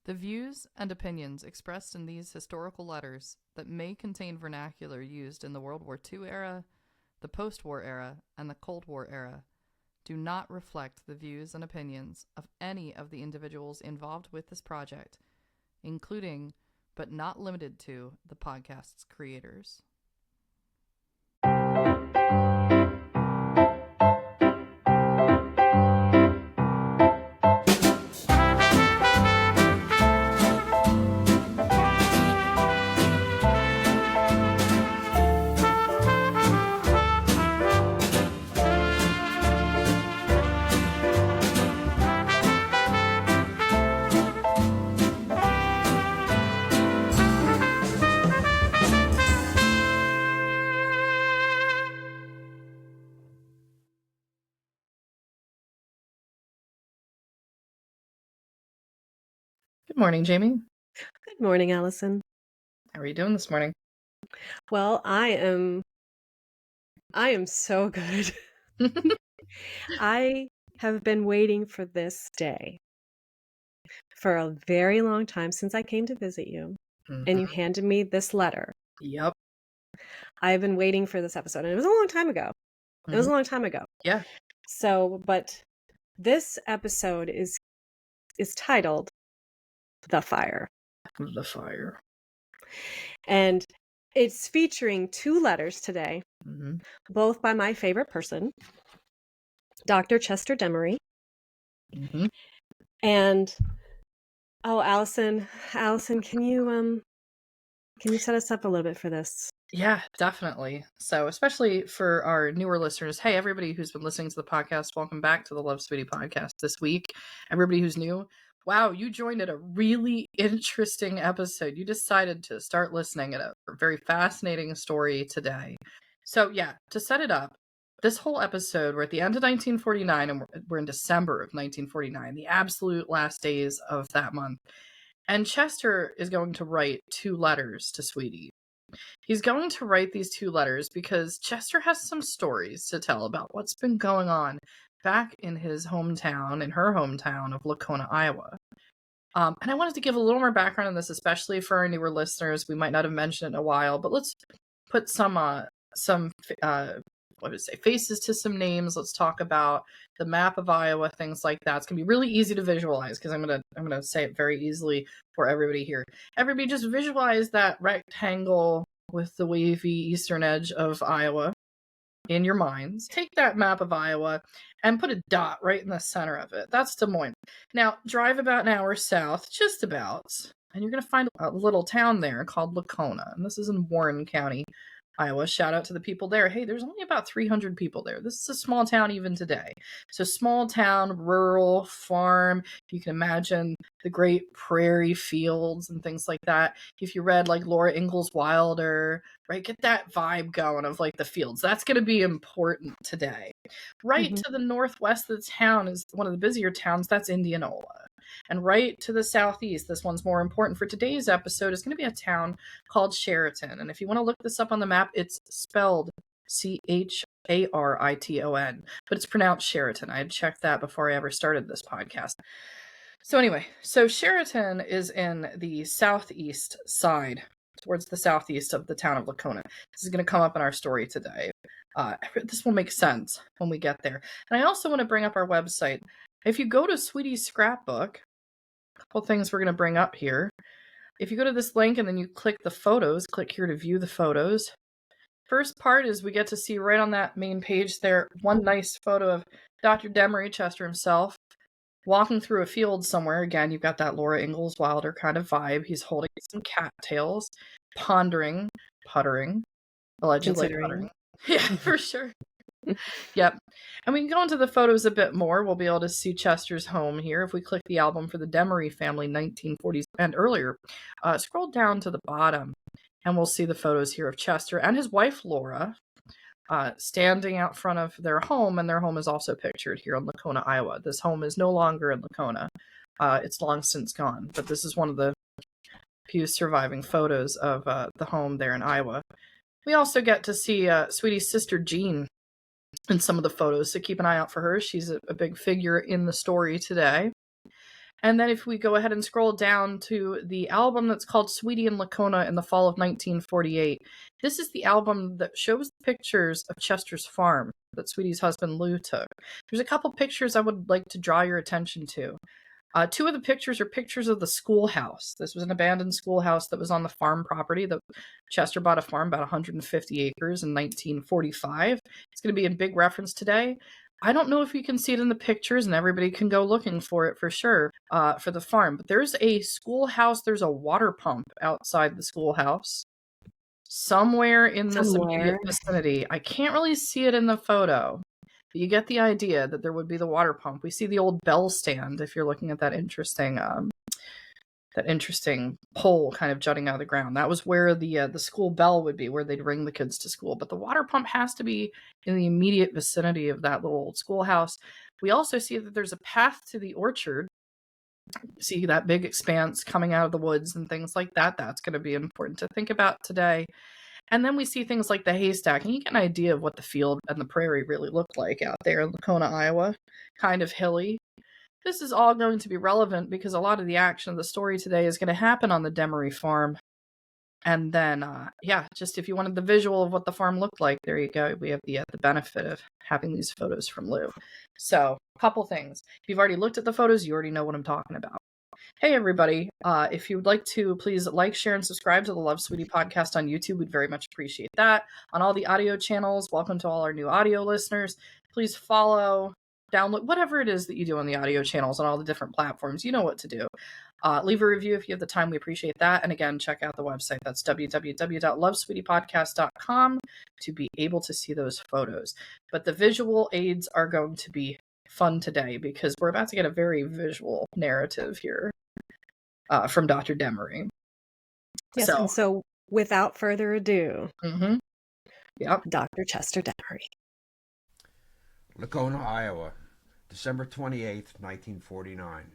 The views and opinions expressed in these historical letters that may contain vernacular used in the World War II era, the post-war era, and the Cold War era do not reflect the views and opinions of any of the individuals involved with this project, including, but not limited to, the podcast's creators. Good morning, Jamie. Good morning, Allison. How are you doing this morning? Well, I am so good. I have been waiting for this day for a very long time since I came to visit you, and you handed me this letter. Yep. I've been waiting for this episode, and it was a long time ago. It was a long time ago. Yeah. So, but this episode is titled The Fire. The Fire. And it's featuring two letters today, both by my favorite person, Dr. Chester Demaree. And Allison, can you set us up a little bit for this? Yeah, definitely. So, especially for our newer listeners, hey, everybody who's been listening to the podcast, welcome back to the Love Sweetie podcast this week. Everybody who's new, wow, you joined at a really interesting episode. You decided to start listening at a very fascinating story today. So, yeah, to set it up, this whole episode, we're at the end of 1949, and we're in December of 1949, the absolute last days of that month. And Chester is going to write two letters to Sweetie. He's going to write these two letters because Chester has some stories to tell about what's been going on back in his hometown, in her hometown of Lacona, Iowa. And I wanted to give a little more background on this, especially for our newer listeners. We might not have mentioned it in a while, but let's put faces to some names. Let's talk about the map of Iowa, things like that. It's gonna be really easy to visualize because I'm gonna say it very easily for everybody here. Everybody just visualize that rectangle with the wavy eastern edge of Iowa in your minds. Take that map of Iowa and put a dot right in the center of it. That's Des Moines. Now drive about an hour south, just about, and you're gonna find a little town there called Lacona, and this is in Warren County, Iowa. Shout out to the people there. Hey, there's only about 300 people there. This is a small town even today. So small town, rural, farm. You can imagine the great prairie fields and things like that. If you read like Laura Ingalls Wilder, right, get that vibe going of like the fields. That's going to be important today. Right to the northwest of the town is one of the busier towns. That's Indianola. And right to the southeast, this one's more important for today's episode, is going to be a town called Chariton. And if you want to look this up on the map, it's spelled Chariton, but it's pronounced Sheraton. I had checked that before I ever started this podcast. So anyway, so Chariton is in the southeast side, towards the southeast of the town of Lacona. This is going to come up in our story today. This will make sense when we get there. And I also want to bring up our website. If you go to Sweetie's Scrapbook, a couple things we're going to bring up here. If you go to this link and then you click the photos, click here to view the photos. First part is we get to see right on that main page there one nice photo of Dr. Demaree, Chester himself, walking through a field somewhere. Again, you've got that Laura Ingalls Wilder kind of vibe. He's holding some cattails, puttering, allegedly puttering. Yeah, for sure. Yep. And we can go into the photos a bit more. We'll be able to see Chester's home here. If we click the album for the Demaree family, 1940s and earlier, scroll down to the bottom and we'll see the photos here of Chester and his wife, Laura, standing out front of their home. And their home is also pictured here in Lacona, Iowa. This home is no longer in Lacona. It's long since gone, but this is one of the few surviving photos of the home there in Iowa. We also get to see Sweetie's sister, Jean, in some of the photos, so keep an eye out for her. She's a big figure in the story today. And then if we go ahead and scroll down to the album that's called Sweetie and Lacona in the fall of 1948, this is the album that shows pictures of Chester's farm that Sweetie's husband Lou took. There's a couple pictures I would like to draw your attention to. Two of the pictures are pictures of the schoolhouse. This was an abandoned schoolhouse that was on the farm property. That Chester bought a farm, about 150 acres, in 1945. It's going to be in big reference today. I don't know if you can see it in the pictures, and everybody can go looking for it for sure, for the farm. But there's a schoolhouse. There's a water pump outside the schoolhouse somewhere in this immediate vicinity. I can't really see it in the photo. You get the idea that there would be the water pump. We see the old bell stand if you're looking at that interesting pole kind of jutting out of the ground. That was where the school bell would be, where they'd ring the kids to school. But the water pump has to be in the immediate vicinity of that little old schoolhouse. We also see that there's a path to the orchard. See that big expanse coming out of the woods and things like that. That's going to be important to think about today. And then we see things like the haystack, and you get an idea of what the field and the prairie really looked like out there in Lacona, Iowa. Kind of hilly. This is all going to be relevant because a lot of the action of the story today is going to happen on the Demaree farm. And then, just if you wanted the visual of what the farm looked like, there you go. We have the benefit of having these photos from Lou. So, a couple things. If you've already looked at the photos, you already know what I'm talking about. Hey, everybody. If you would like to, please like, share, and subscribe to the Love Sweetie podcast on YouTube. We'd very much appreciate that. On all the audio channels, welcome to all our new audio listeners. Please follow, download, whatever it is that you do on the audio channels on all the different platforms. You know what to do. Leave a review if you have the time. We appreciate that. And again, check out the website. That's www.lovesweetiepodcast.com to be able to see those photos. But the visual aids are going to be fun today because we're about to get a very visual narrative here from Dr. Demaree. Yes, and so without further ado, Dr. Chester Demaree. Lacona, Iowa, December 28th, 1949.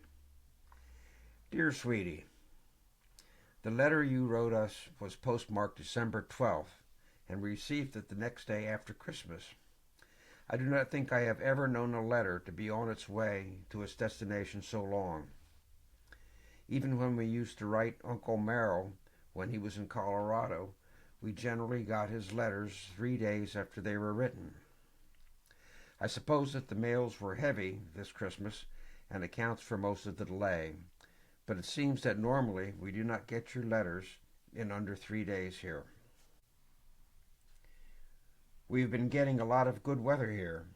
Dear Sweetie, the letter you wrote us was postmarked December 12th and received it the next day after Christmas. I do not think I have ever known a letter to be on its way to its destination so long. Even when we used to write Uncle Merrill when he was in Colorado, we generally got his letters 3 days after they were written. I suppose that the mails were heavy this Christmas and accounts for most of the delay, but it seems that normally we do not get your letters in under 3 days here. We've been getting a lot of good weather here.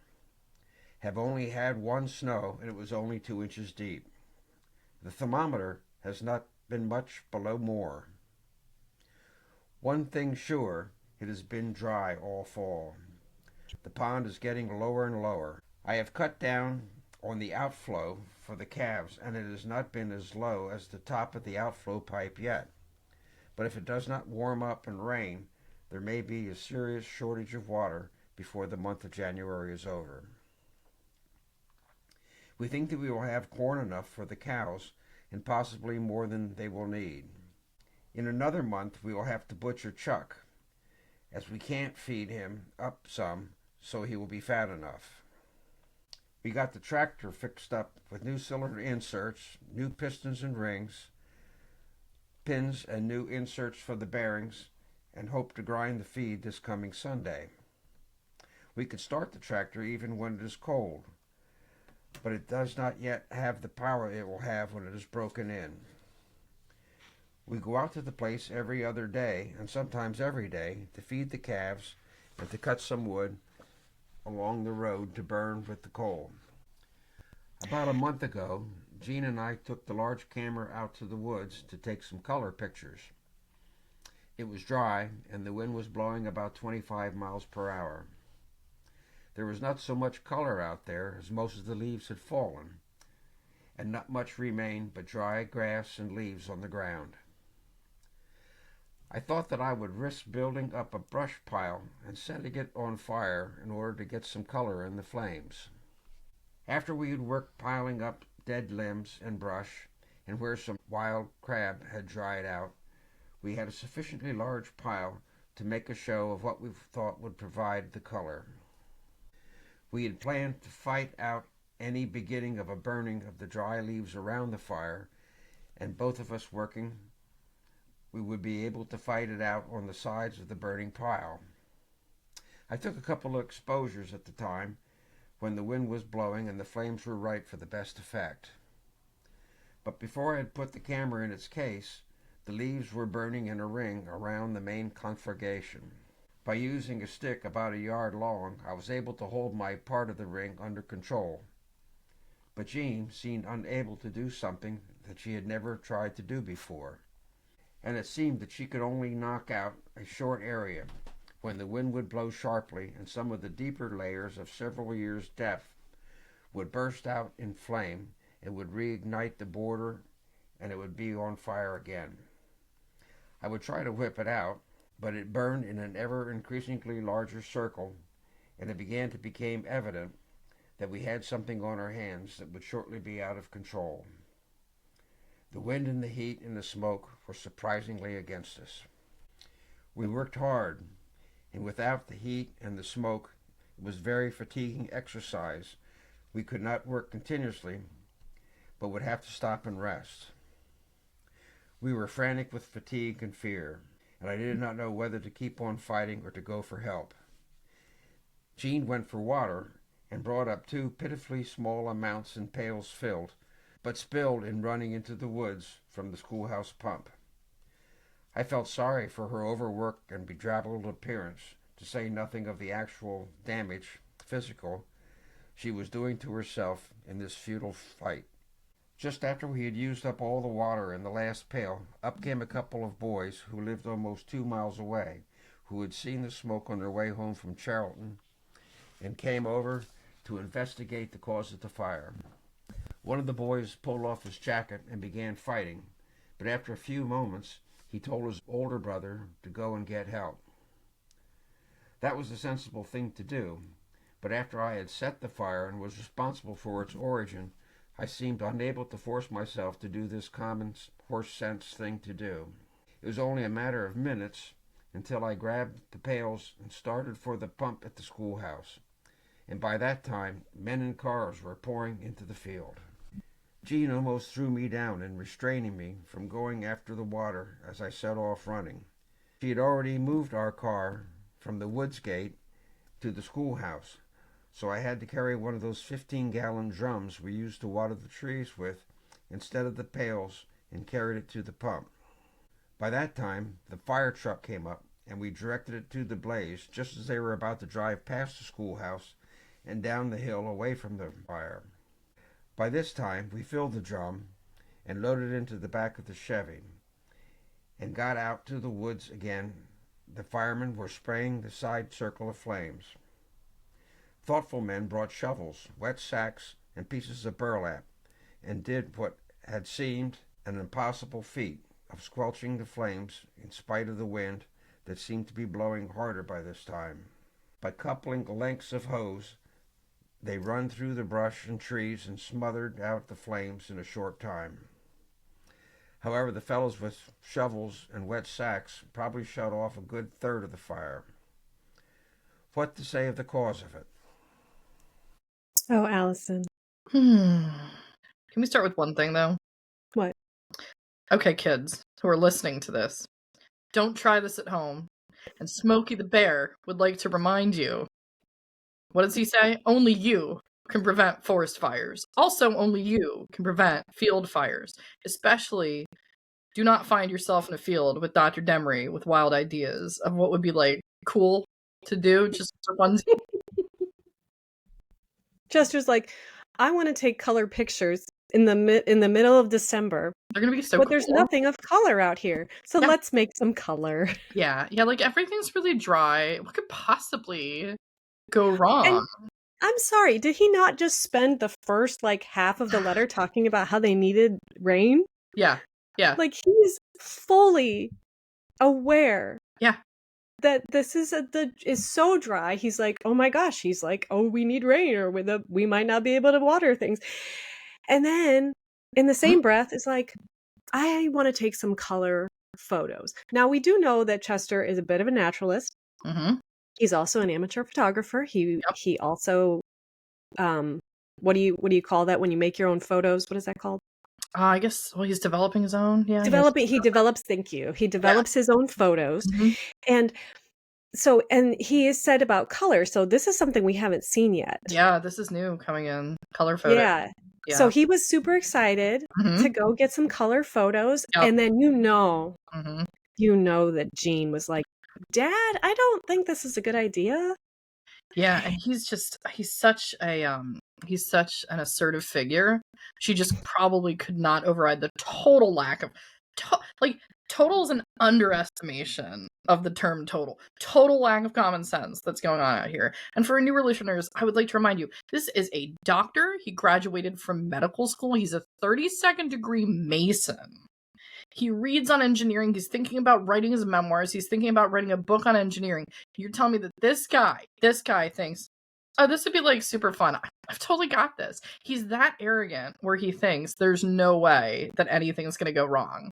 Have only had one snow, and it was only 2 inches deep. The thermometer has not been much below more. One thing sure, it has been dry all fall. The pond is getting lower and lower. I have cut down on the outflow for the calves, and it has not been as low as the top of the outflow pipe yet. But if it does not warm up and rain, there may be a serious shortage of water before the month of January is over. We think that we will have corn enough for the cows and possibly more than they will need. In another month we will have to butcher Chuck, as we can't feed him up some so he will be fat enough. We got the tractor fixed up with new cylinder inserts, new pistons and rings, pins and new inserts for the bearings, and hope to grind the feed this coming Sunday. We could start the tractor even when it is cold, but it does not yet have the power it will have when it is broken in. We go out to the place every other day, and sometimes every day, to feed the calves and to cut some wood along the road to burn with the coal. About a month ago, Jean and I took the large camera out to the woods to take some color pictures. It was dry, and the wind was blowing about 25 miles per hour. There was not so much color out there, as most of the leaves had fallen, and not much remained but dry grass and leaves on the ground. I thought that I would risk building up a brush pile and setting it on fire in order to get some color in the flames. After we had worked piling up dead limbs and brush, and where some wild crab had dried out, we had a sufficiently large pile to make a show of what we thought would provide the color. We had planned to fight out any beginning of a burning of the dry leaves around the fire, and both of us working, we would be able to fight it out on the sides of the burning pile. I took a couple of exposures at the time when the wind was blowing and the flames were right for the best effect. But before I had put the camera in its case, the leaves were burning in a ring around the main conflagration. By using a stick about a yard long, I was able to hold my part of the ring under control. But Jean seemed unable to do something that she had never tried to do before, and it seemed that she could only knock out a short area when the wind would blow sharply and some of the deeper layers of several years' depth would burst out in flame. It would reignite the border and it would be on fire again. I would try to whip it out, but it burned in an ever increasingly larger circle, and it began to become evident that we had something on our hands that would shortly be out of control. The wind and the heat and the smoke were surprisingly against us. We worked hard, and without the heat and the smoke, it was very fatiguing exercise. We could not work continuously, but would have to stop and rest. We were frantic with fatigue and fear, and I did not know whether to keep on fighting or to go for help. Jean went for water and brought up 2 pitifully small amounts in pails filled, but spilled in running into the woods from the schoolhouse pump. I felt sorry for her overworked and bedraggled appearance, to say nothing of the actual damage, physical, she was doing to herself in this futile fight. Just after we had used up all the water in the last pail, up came a couple of boys who lived almost 2 miles away, who had seen the smoke on their way home from Charlton, and came over to investigate the cause of the fire. One of the boys pulled off his jacket and began fighting, but after a few moments, he told his older brother to go and get help. That was the sensible thing to do, but after I had set the fire and was responsible for its origin, I seemed unable to force myself to do this common horse sense thing to do. It was only a matter of minutes until I grabbed the pails and started for the pump at the schoolhouse, and by that time men and cars were pouring into the field. Jean almost threw me down in restraining me from going after the water as I set off running. She had already moved our car from the woods gate to the schoolhouse, so I had to carry one of those 15-gallon drums we used to water the trees with instead of the pails, and carried it to the pump. By that time, the fire truck came up, and we directed it to the blaze just as they were about to drive past the schoolhouse and down the hill away from the fire. By this time, we filled the drum and loaded it into the back of the Chevy and got out to the woods again. The firemen were spraying the side circle of flames. Thoughtful men brought shovels, wet sacks, and pieces of burlap, and did what had seemed an impossible feat of squelching the flames in spite of the wind that seemed to be blowing harder by this time. By coupling lengths of hose, they run through the brush and trees and smothered out the flames in a short time. However, the fellows with shovels and wet sacks probably shut off a good third of the fire. What to say of the cause of it? Oh, Allison. Can we start with one thing, though? What? Okay, kids who are listening to this, don't try this at home. And Smokey the Bear would like to remind you, what does he say? Only you can prevent forest fires. Also, only you can prevent field fires. Especially, do not find yourself in a field with Dr. Demaree with wild ideas of what would be, like, cool to do just for funsies. Chester's like, I want to take color pictures in the middle of December. They're gonna be so but cool. There's nothing of color out here. So Yeah. Let's make some color. Yeah, like everything's really dry. What could possibly go wrong? And I'm sorry, did he not just spend the first like half of the letter talking about how they needed rain? Yeah. Like he's fully aware. Yeah. That this is so dry. He's like, oh my gosh. He's like, oh, we need rain, or we might not be able to water things. And then in the same breath, it's like, I want to take some color photos. Now we do know that Chester is a bit of a naturalist. Mm-hmm. He's also an amateur photographer. He also what do you call that when you make your own photos? What is that called? I guess, well, he's developing his own. Yeah. He develops, thank you. He develops his own photos. Mhm. And so, and he has said about color. So this is something we haven't seen yet. Yeah, this is new coming in. Color photo. Yeah. Yeah. So he was super excited to go get some color photos. Yep. And then Mhm. that Gene was like, Dad, I don't think this is a good idea. Yeah, and he's such an assertive figure. She just probably could not override the total lack of total is an underestimation of the term total. Total lack of common sense that's going on out here. And for newer listeners, I would like to remind you, this is a doctor. He graduated from medical school. He's a 32nd degree Mason. He reads on engineering. He's thinking about writing his memoirs. He's thinking about writing a book on engineering. You're telling me that this guy thinks, oh, this would be like super fun. I've totally got this. He's that arrogant where he thinks there's no way that anything's going to go wrong.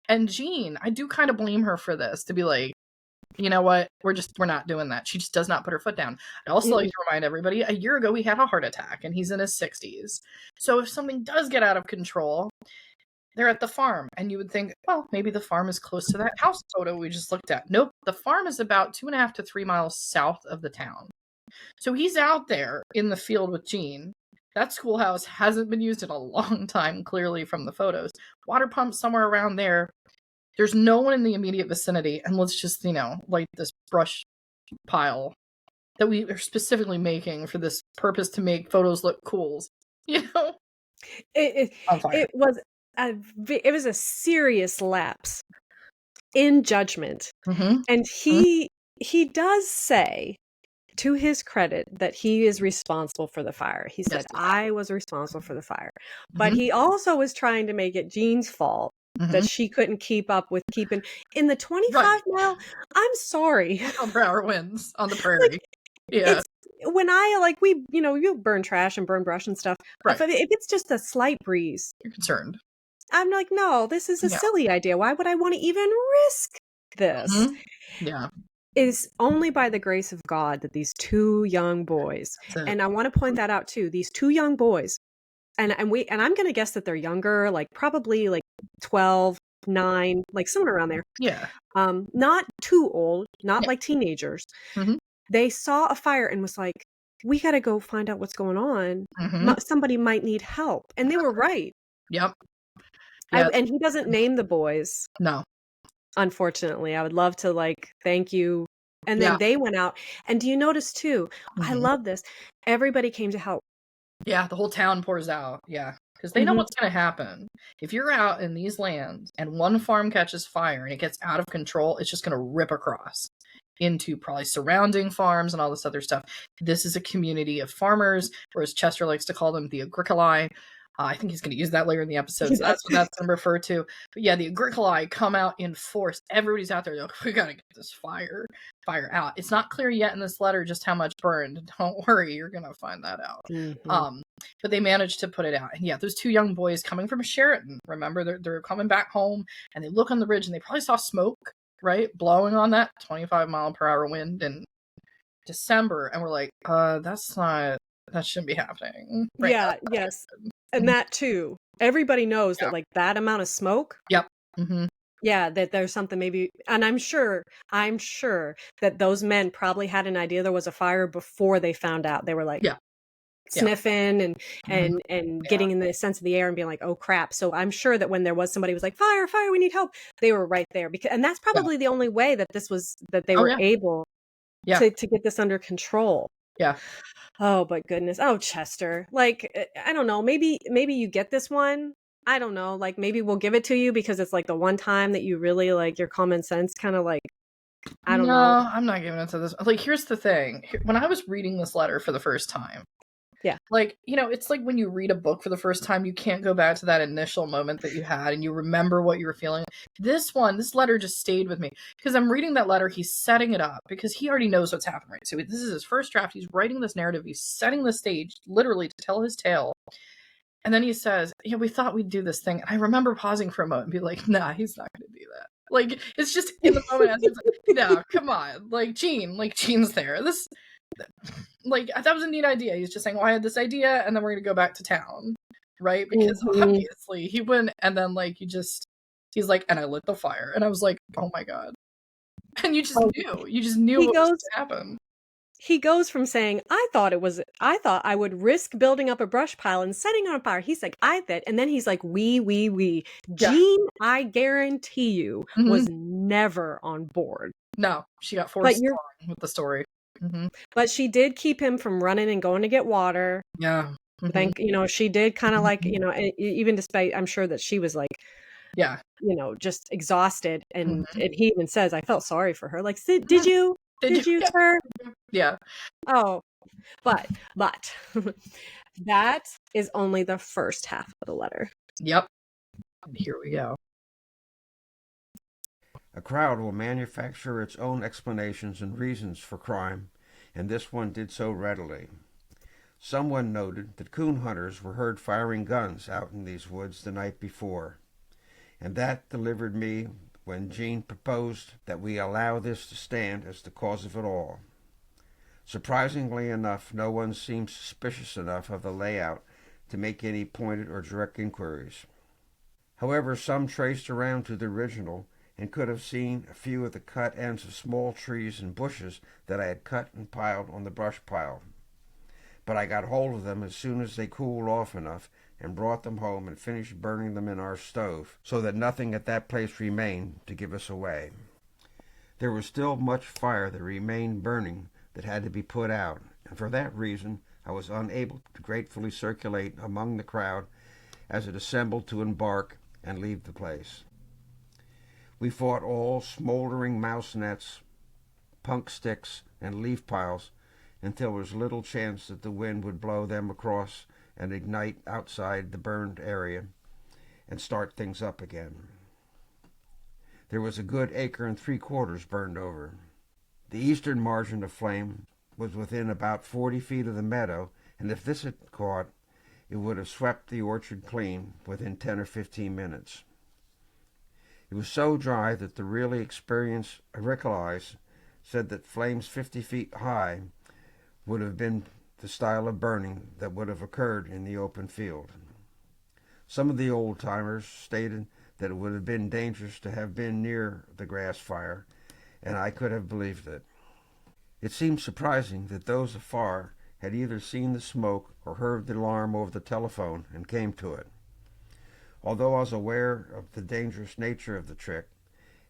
And Jean, I do kind of blame her for this, to be like, you know what? We're not doing that. She just does not put her foot down. I'd also like to remind everybody, a year ago, he had a heart attack and he's in his 60s. So if something does get out of control, they're at the farm, and you would think, well, maybe the farm is close to that house photo we just looked at. Nope, the farm is about 2.5 to 3 miles south of the town. So he's out there in the field with Jean. That schoolhouse hasn't been used in a long time, clearly from the photos. Water pump somewhere around there. There's no one in the immediate vicinity, and let's just, light this brush pile that we are specifically making for this purpose to make photos look cool. It was a serious lapse in judgment. And he does say, to his credit, that he is responsible for the fire. He said, I was responsible for the fire. But he also was trying to make it Jean's fault that she couldn't keep up with keeping in the 25 mile. I'm sorry. Per hour winds on the prairie. It's when you burn trash and burn brush and stuff. Right. If it's just a slight breeze, you're concerned. I'm like, no, this is a silly idea. Why would I want to even risk this? Yeah. It is only by the grace of God that these two young boys, and I want to point that out too, these two young boys, and I'm going to guess that they're younger, like probably like 12, 9, like somewhere around there. Yeah. Not too old, not like teenagers. They saw a fire and was like, we got to go find out what's going on. Somebody might need help. And they were right. Yep. And he doesn't name the boys. No. Unfortunately, I would love to thank you. And then they went out. And do you notice too? I love this. Everybody came to help. Yeah, the whole town pours out. Yeah, because they know what's going to happen. If you're out in these lands and one farm catches fire and it gets out of control, it's just going to rip across into probably surrounding farms and all this other stuff. This is a community of farmers, or as Chester likes to call them, the agricoli. I think he's going to use that later in the episode, so that's what that's going to refer to. But yeah, the agricoli come out in force. Everybody's out there. They're like, we got to get this fire out. It's not clear yet in this letter just how much burned. Don't worry, you're going to find that out. But they managed to put it out. And yeah, those two young boys coming from Sheraton, remember, they're coming back home, and they look on the ridge, and they probably saw smoke, right, blowing on that 25 mile per hour wind in December, and we're like, that shouldn't be happening. Right now. Yes. And that too, everybody knows that that amount of smoke. Yep. Yeah, that there's something maybe, and I'm sure that those men probably had an idea there was a fire before they found out. They were like sniffing and getting in the sense of the air and being like, oh crap. So I'm sure that when there was somebody who was like, fire, we need help, they were right there, and that's probably the only way that they were able to get this under control. Yeah. Oh, but goodness. Oh, Chester. I don't know. Maybe you get this one. I don't know. Maybe we'll give it to you because it's the one time that you really your common sense kind of I don't know. No, I'm not giving it to this. Here's the thing. When I was reading this letter for the first time, it's like when you read a book for the first time, you can't go back to that initial moment that you had and you remember what you were feeling. This letter just stayed with me because I'm reading that letter. He's setting it up because he already knows what's happening, right? So this is his first draft. He's writing this narrative. He's setting the stage literally to tell his tale. And then he says, we thought we'd do this thing. And I remember pausing for a moment and be like, nah, he's not going to do that. It's just in the moment. No, come on. Jean's there. like, that was a neat idea. He's just saying, well, I had this idea, and then we're going to go back to town, right? Because obviously he wouldn't, and then, like, he's like, and I lit the fire. And I was like, oh my God. And you just knew what was going to happen. He goes from saying, I thought I would risk building up a brush pile and setting on fire. He's like, I bet. And then he's like, we. Jean, I guarantee you, was never on board. No, she got forced along with the story. But she did keep him from running and going to get water. Yeah. Thank, she did kind of like, even despite, I'm sure that she was like, yeah, just exhausted. And he even says, I felt sorry for her. Like, did you, sir? Yeah. Oh, but that is only the first half of the letter. Yep. Here we go. A crowd will manufacture its own explanations and reasons for crime, and this one did so readily. Someone noted that coon hunters were heard firing guns out in these woods the night before, and that delivered me when Jean proposed that we allow this to stand as the cause of it all. Surprisingly enough, no one seemed suspicious enough of the layout to make any pointed or direct inquiries. However, some traced around to the original and could have seen a few of the cut ends of small trees and bushes that I had cut and piled on the brush pile. But I got hold of them as soon as they cooled off enough and brought them home and finished burning them in our stove, so that nothing at that place remained to give us away. There was still much fire that remained burning that had to be put out, and for that reason I was unable to gratefully circulate among the crowd as it assembled to embark and leave the place. We fought all smoldering mouse nets, punk sticks, and leaf piles until there was little chance that the wind would blow them across and ignite outside the burned area and start things up again. There was a good 1.75 acres burned over. The eastern margin of flame was within about 40 feet of the meadow, and if this had caught, it would have swept the orchard clean within 10 or 15 minutes. It was so dry that the really experienced aerialists said that flames 50 feet high would have been the style of burning that would have occurred in the open field. Some of the old-timers stated that it would have been dangerous to have been near the grass fire, and I could have believed it. It seemed surprising that those afar had either seen the smoke or heard the alarm over the telephone and came to it. Although I was aware of the dangerous nature of the trick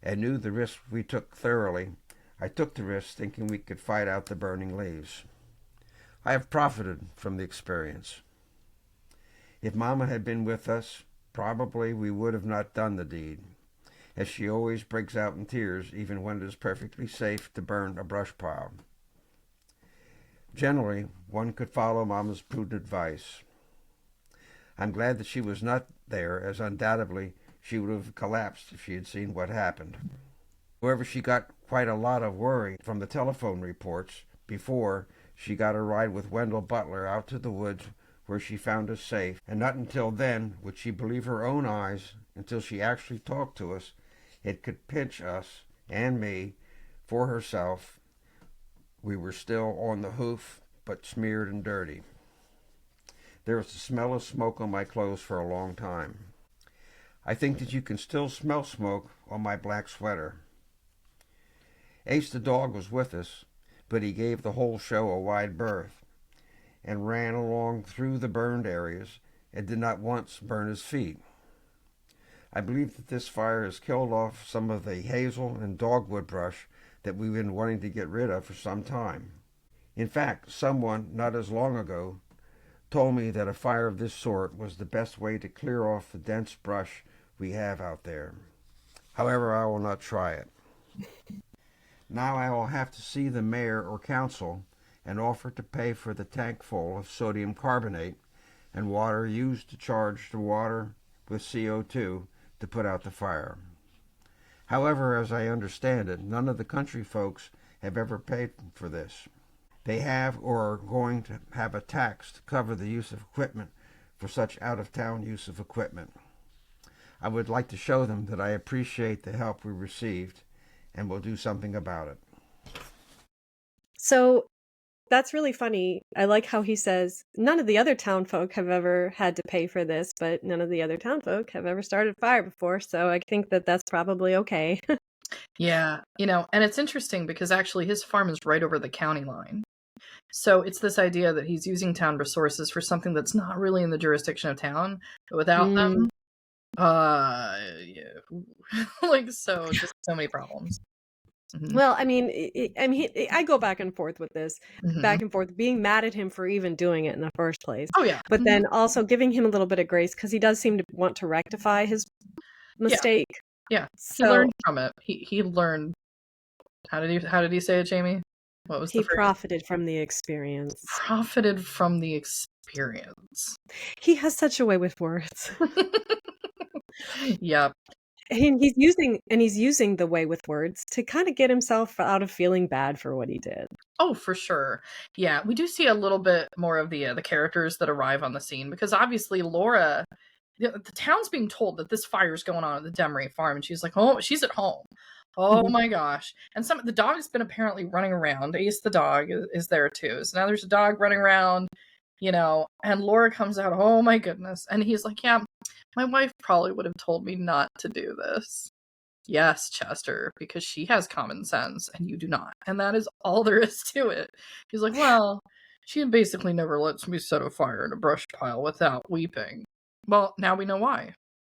and knew the risk we took thoroughly, I took the risk thinking we could fight out the burning leaves. I have profited from the experience. If Mama had been with us, probably we would have not done the deed, as she always breaks out in tears even when it is perfectly safe to burn a brush pile. Generally, one could follow Mama's prudent advice. I'm glad that she was not there, as undoubtedly she would have collapsed if she had seen what happened. However, she got quite a lot of worry from the telephone reports before she got a ride with Wendell Butler out to the woods where she found us safe, and not until then would she believe her own eyes until she actually talked to us. It could pinch us and me for herself. We were still on the hoof, but smeared and dirty. There was the smell of smoke on my clothes for a long time. I think that you can still smell smoke on my black sweater. Ace the dog was with us, but he gave the whole show a wide berth and ran along through the burned areas and did not once burn his feet. I believe that this fire has killed off some of the hazel and dogwood brush that we've been wanting to get rid of for some time. In fact, someone not as long ago told me that a fire of this sort was the best way to clear off the dense brush we have out there. However, I will not try it. Now I will have to see the mayor or council and offer to pay for the tank full of sodium carbonate and water used to charge the water with CO2 to put out the fire. However, as I understand it, none of the country folks have ever paid for this. They have or are going to have a tax to cover the use of equipment for such out-of-town use of equipment. I would like to show them that I appreciate the help we received and will do something about it. So That's really funny. I like how he says, none of the other town folk have ever had to pay for this, but none of the other town folk have ever started a fire before, so I think that that's probably okay. Yeah, and it's interesting because actually his farm is right over the county line. So it's this idea that he's using town resources for something that's not really in the jurisdiction of town, but without them, yeah. Just so many problems. Well, I mean, I go back and forth with this, Mm-hmm. back and forth, being mad at him for even doing it in the first place, Oh yeah. but then also giving him a little bit of grace because he does seem to want to rectify his mistake. Yeah. He So learned from it. He learned. How did he say it, Jamie? What was he the phrase? profited from the experience. Profited from the experience. He has such a way with words. Yep. And he's using the way with words to kind of get himself out of feeling bad for what he did. Oh, for sure. Yeah, we do see a little bit more of the characters that arrive on the scene because obviously Laura, the town's being told that this fire's going on at the Demaree farm, and she's like, oh, she's at home. Oh my gosh! And the dog's been apparently running around. Ace the dog is there too. So now there's a dog running around, and Laura comes out. Oh my goodness! And he's like, yeah, my wife probably would have told me not to do this. Yes, Chester, because she has common sense and you do not. And that is all there is to it. He's like, well, she basically never lets me set a fire in a brush pile without weeping. Well, now we know why.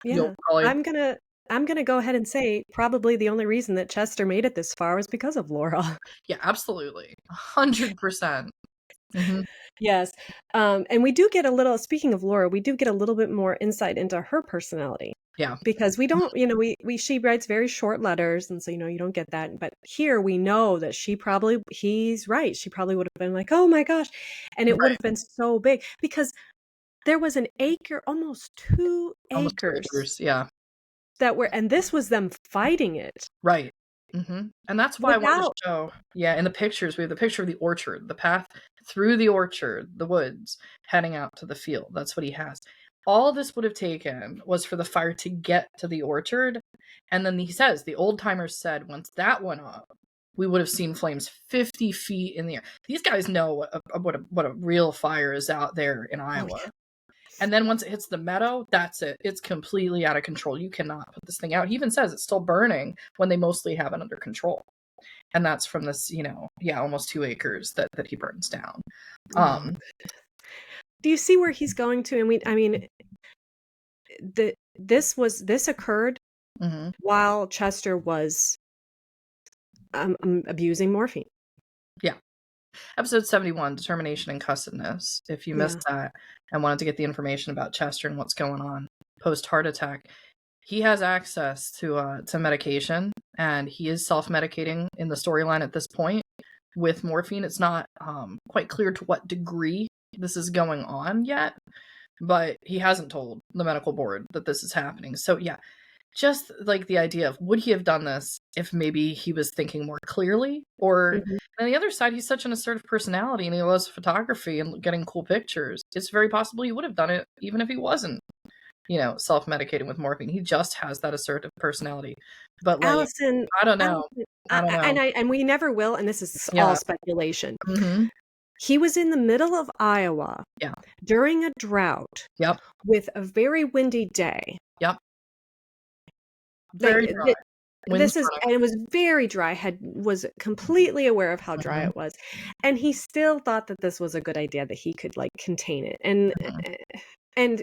Yeah. I'm gonna go ahead and say probably the only reason that Chester made it this far was because of Laura. Yeah, absolutely. 100%. Mm-hmm. Yes. And we do get speaking of Laura, we do get a little bit more insight into her personality. Yeah. Because we don't, she writes very short letters, and so, you don't get that. But here we know that he's right. She probably would have been like, oh my gosh. And it would have been so big because there was an acre, almost 2 acres. Yeah. And this was them fighting it. Right. Mm-hmm. And that's why I wanted to show, in the pictures, we have the picture of the orchard, the path through the orchard, the woods, heading out to the field. That's what he has. All this would have taken was for the fire to get to the orchard. And then he says, the old timers said, once that went up, we would have seen flames 50 feet in the air. These guys know what a real fire is out there in Iowa. Oh, yeah. And then once it hits the meadow, that's it. It's completely out of control. You cannot put this thing out. He even says it's still burning when they mostly have it under control. And that's from this, almost 2 acres that he burns down. Do you see where he's going to? And this occurred while Chester was abusing morphine. Yeah. Episode 71, Determination and Cussedness. If you missed that and wanted to get the information about Chester and what's going on post-heart attack, he has access to medication, and he is self-medicating in the storyline at this point with morphine. It's not quite clear to what degree this is going on yet, but he hasn't told the medical board that this is happening. So yeah, just like the idea of, would he have done this if maybe he was thinking more clearly? Or on the other side, he's such an assertive personality and he loves photography and getting cool pictures. It's very possible he would have done it even if he wasn't, self-medicating with morphine. He just has that assertive personality. But Allison, I don't know. I don't know. And we never will, and this is all speculation. He was in the middle of Iowa during a drought with a very windy day. Very dry. And it was very dry. Was completely aware of how dry it was, and he still thought that this was a good idea, that he could contain it. And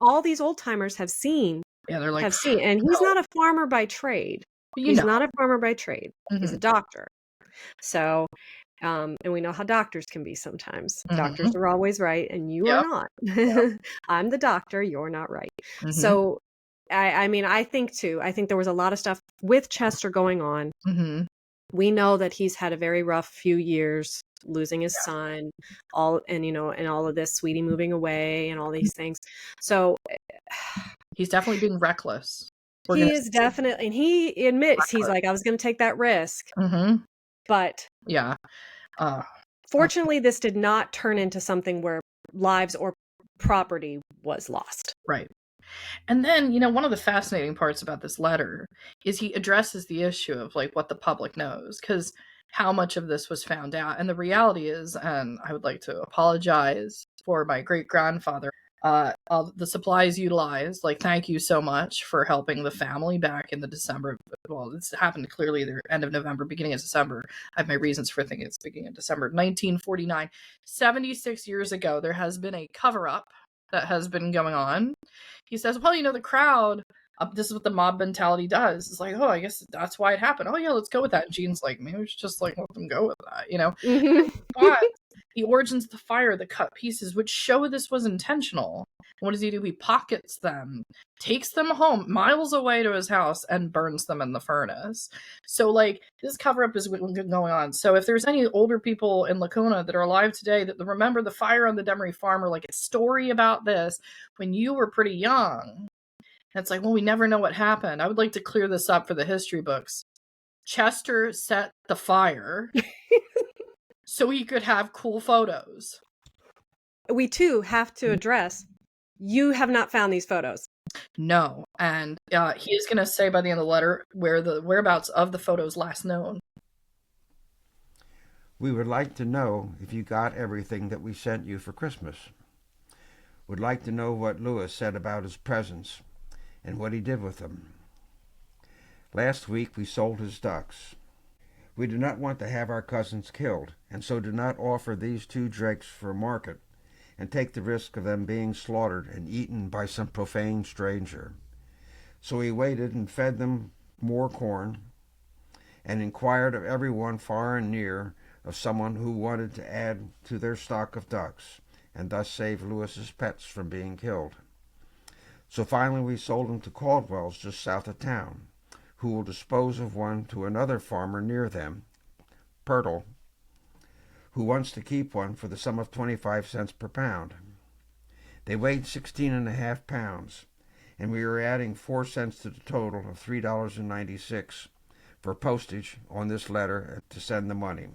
all these old timers have seen. Yeah, they're like, and he's not a farmer by trade. He's not a farmer by trade. He's a doctor. So, and we know how doctors can be sometimes. Doctors are always right, and you are not. I'm the doctor. You're not right. So. I think there was a lot of stuff with Chester going on. We know that he's had a very rough few years, losing his son, and all of this, Sweetie moving away and all these things. So he's definitely being reckless. He is definitely, and he admits reckless. He's like, I was going to take that risk. But fortunately, this did not turn into something where lives or property was lost. Right. And then, one of the fascinating parts about this letter is he addresses the issue of what the public knows. Because how much of this was found out. And the reality is, and I would like to apologize for my great-grandfather, all the supplies utilized, like, thank you so much for helping the family back in the December. Well, this happened clearly the end of November, beginning of December. I have my reasons for thinking it's beginning of December 1949. 76 years ago, there has been a cover-up that has been going on. He says, well, the crowd, this is what the mob mentality does. It's like, oh, I guess that's why it happened. Oh, yeah, let's go with that. And Gene's like, maybe we should just, like, let them go with that, But the origins of the fire, the cut pieces, which show this was intentional. What does he do? He pockets them, takes them home, miles away to his house, and burns them in the furnace. So, like, this cover-up is going on. So if there's any older people in Lacona that are alive today that remember the fire on the Demaree farm, or, like, a story about this when you were pretty young, and it's like, well, we never know what happened. I would like to clear this up for the history books. Chester set the fire so he could have cool photos. We too have to address, you have not found these photos. No, and he is going to say by the end of the letter where the whereabouts of the photos last known. We would like to know if you got everything that we sent you for Christmas. Would like to know what Lewis said about his presents and what he did with them. Last week we sold his ducks. We do not want to have our cousins killed, and so do not offer these 2 drakes for market, and take the risk of them being slaughtered and eaten by some profane stranger. So we waited and fed them more corn, and inquired of everyone far and near of someone who wanted to add to their stock of ducks, and thus save Lewis's pets from being killed. So finally we sold them to Caldwell's just south of town, who will dispose of one to another farmer near them, Pirtle, who wants to keep one for the sum of 25 cents per pound. They weighed 16.5 pounds, and we are adding 4 cents to the total of $3.96 for postage on this letter to send the money.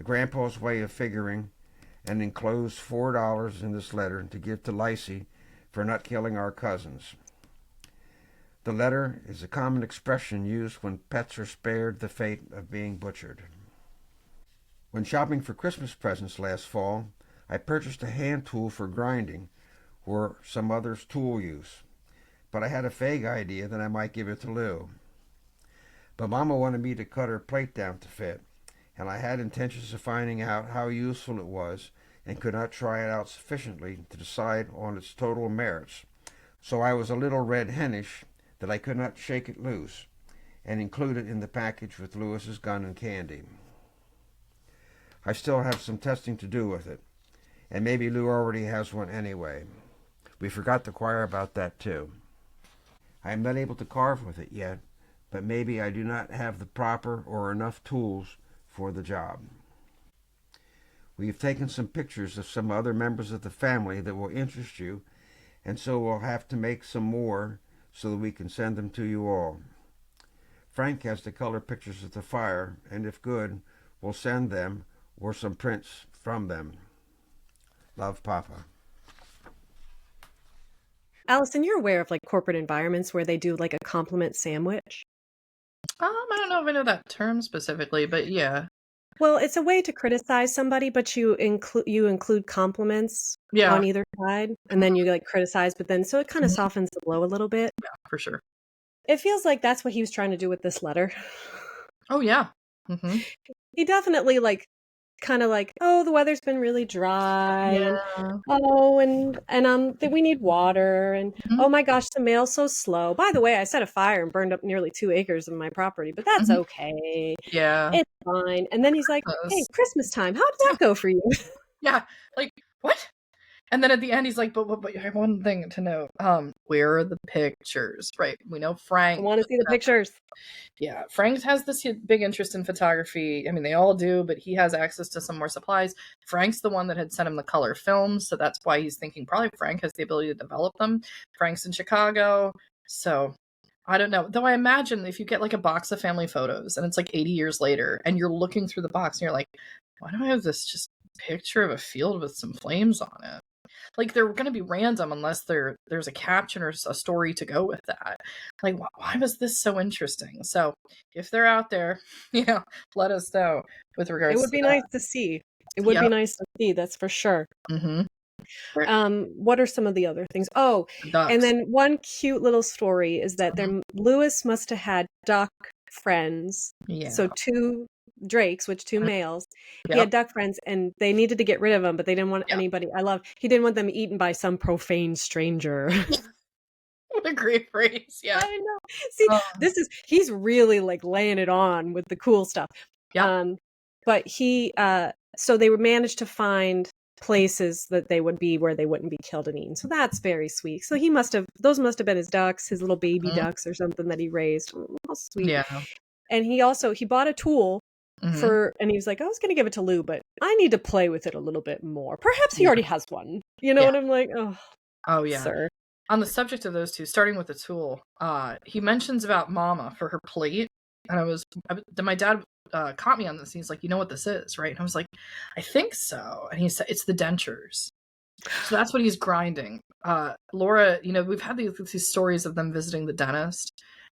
Grandpa's way of figuring, and enclosed $4 in this letter to give to Lacey for not killing our cousins. The letter is a common expression used when pets are spared the fate of being butchered. When shopping for Christmas presents last fall, I purchased a hand tool for grinding or some other's tool use, but I had a vague idea that I might give it to Lou. But Mama wanted me to cut her plate down to fit, and I had intentions of finding out how useful it was and could not try it out sufficiently to decide on its total merits. So I was a little red-hennish that I could not shake it loose and include it in the package with Lewis's gun and candy. I still have some testing to do with it, and maybe Lou already has one anyway. We forgot to inquire about that too. I am not able to carve with it yet, but maybe I do not have the proper or enough tools for the job. We have taken some pictures of some other members of the family that will interest you, and so we'll have to make some more so that we can send them to you all. Frank has the color pictures of the fire, and if good, we'll send them or some prints from them. Love, Papa. Allison, you're aware of, like, corporate environments where they do, like, a compliment sandwich? I don't know if I know that term specifically, but yeah. Well, it's a way to criticize somebody, but you include compliments Yeah. on either side, and then you, like, criticize, but then so it kind of softens the blow a little bit. Yeah, for sure. It feels like that's what he was trying to do with this letter. Oh, yeah. Mm-hmm. He definitely, like, kind of like, oh, the weather's been really dry, Yeah. and oh, and we need water, and oh my gosh, the mail's so slow. By the way, I set a fire and burned up nearly 2 acres of my property, but that's okay. Yeah. It's fine. And then he's like, hey, Christmas time, how did that go for you? Yeah, like, what? And then at the end, he's like, but I have one thing to note. Where are the pictures? Right. We know Frank. I want to see the pictures. Yeah. Frank has this big interest in photography. I mean, they all do, but he has access to some more supplies. Frank's the one that had sent him the color films. So that's why he's thinking probably Frank has the ability to develop them. Frank's in Chicago. So I don't know. Though I imagine if you get like a box of family photos and it's like 80 years later and you're looking through the box and you're like, why do I have this just picture of a field with some flames on it? like they're going to be random unless there's a caption or a story to go with that. Like, why was this so interesting? So if they're out there, let us know with It regards would to be that. nice to see. It would be nice to see, that's for sure. Mm-hmm. What are some of the other things? Oh, and then one cute little story is that Lewis must have had duck friends. Yeah. So 2 drakes, two males. He Yep. had duck friends, and they needed to get rid of them, but they didn't want anybody. He didn't want them eaten by some profane stranger. What a great phrase. Yeah. I know. See, he's really like laying it on with the cool stuff. Yeah. But so they would manage to find places that they would be where they wouldn't be killed and eaten. So that's very sweet. So those must have been his ducks, his little baby ducks or something that he raised. Oh, how sweet. Yeah. And he bought a tool and he was like, I was going to give it to Lou, but I need to play with it a little bit more. Perhaps he already has one. You know what I'm like? Oh yeah. Sir. On the subject of those two, starting with the tool, he mentions about Mama for her plate. And my dad caught me on this. He's like, you know what this is, right? And I was like, I think so. And he said, it's the dentures. So that's what he's grinding. Laura, we've had these stories of them visiting the dentist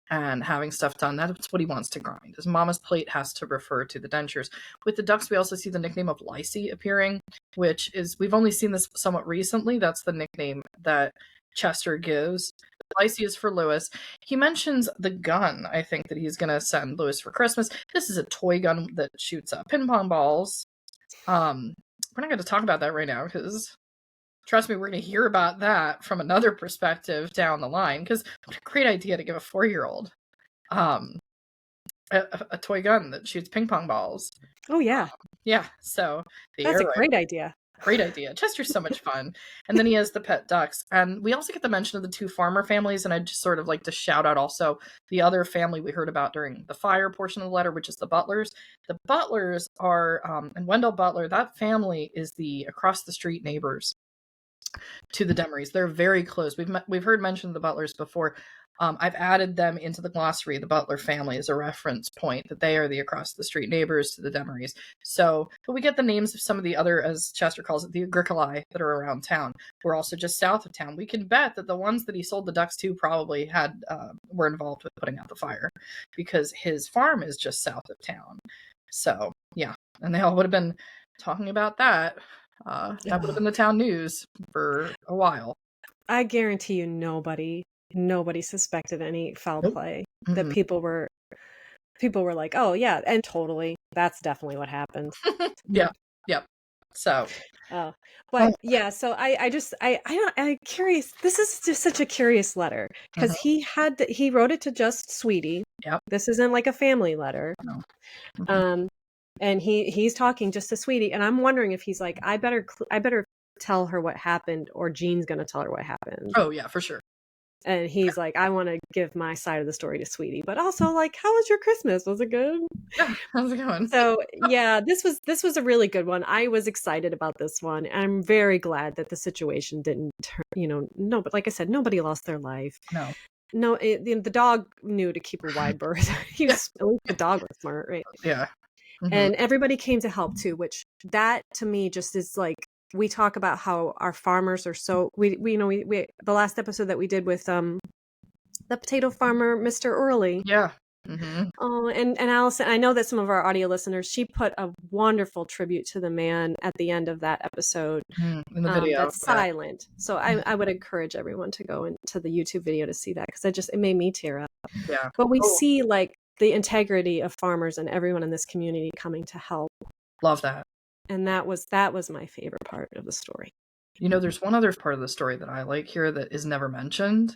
and having stuff done. That's what he wants to grind. His Mama's plate has to refer to the dentures. With the ducks, we also see the nickname of Lacey appearing, which is, we've only seen this somewhat recently. That's the nickname that Chester gives. Lacey is for Lewis. He mentions the gun, I think, that he's going to send Lewis for Christmas. This is a toy gun that shoots ping pong balls. We're not going to talk about that right now because, trust me, we're going to hear about that from another perspective down the line, because what a great idea to give a 4-year-old a toy gun that shoots ping pong balls. Oh, yeah. Yeah, so that's a great idea. Great idea. Chester's so much fun. And then he has the pet ducks. And we also get the mention of the 2 farmer families. And I'd just sort of like to shout out also the other family we heard about during the fire portion of the letter, which is the Butlers. The Butlers are, and Wendell Butler, that family is the across the street neighbors to the Demarees. They're very close. We've heard mention of the Butlers before. I've added them into the glossary. The Butler family is a reference point that they are the across the street neighbors to the Demarees. So, but we get the names of some of the other, as Chester calls it, the Agricolae that are around town. We're also just south of town. We can bet that the ones that he sold the ducks to probably were involved with putting out the fire, because his farm is just south of town. So yeah, and they all would have been talking about that. That would have been the town news for a while. I guarantee you nobody suspected any foul play. That people were like, oh yeah, and totally, that's definitely what happened. Yep. So but yeah, so I'm curious. This is just such a curious letter, because he wrote it to just Sweetie. Yep. This isn't like a family letter. No. And he's talking just to Sweetie, and I'm wondering if he's like, I better tell her what happened, or Jean's gonna tell her what happened. Oh yeah, for sure. And he's like, I want to give my side of the story to Sweetie, but also like, how was your Christmas? Was it good? Yeah, how's it going? So yeah, this was a really good one. I was excited about this one. And I'm very glad that the situation didn't turn, but like I said, nobody lost their life. No, the dog knew to keep a wide berth. At least the dog was smart, right? Yeah. And everybody came to help too, which that to me just is like, we talk about how our farmers are so we the last episode that we did with the potato farmer, Mr. Early. Yeah. Oh, and Allison, I know that some of our audio listeners, she put a wonderful tribute to the man at the end of that episode. In the video. That's silent. So I would encourage everyone to go into the YouTube video to see that, because it made me tear up. Yeah. But we see like the integrity of farmers and everyone in this community coming to help. Love that. And that was my favorite part of the story. There's one other part of the story that I like here that is never mentioned.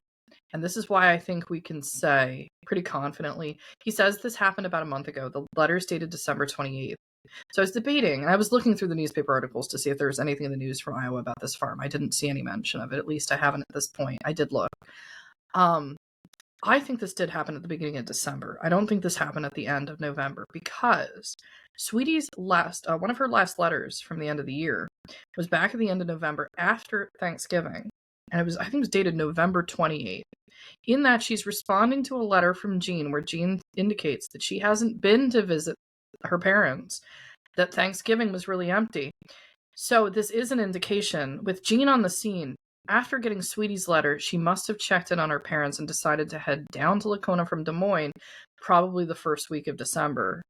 And this is why I think we can say pretty confidently, he says this happened about a month ago. The letter is dated December 28th. So I was debating, and I was looking through the newspaper articles to see if there was anything in the news from Iowa about this farm. I didn't see any mention of it. At least I haven't at this point. I did look. I think this did happen at the beginning of December. I don't think this happened at the end of November, because Sweetie's one of her last letters from the end of the year was back at the end of November after Thanksgiving. And I think it was dated November 28th. In that, she's responding to a letter from Jean where Jean indicates that she hasn't been to visit her parents, that Thanksgiving was really empty. So this is an indication. With Jean on the scene, after getting Sweetie's letter, she must have checked in on her parents and decided to head down to Lacona from Des Moines, probably the first week of December.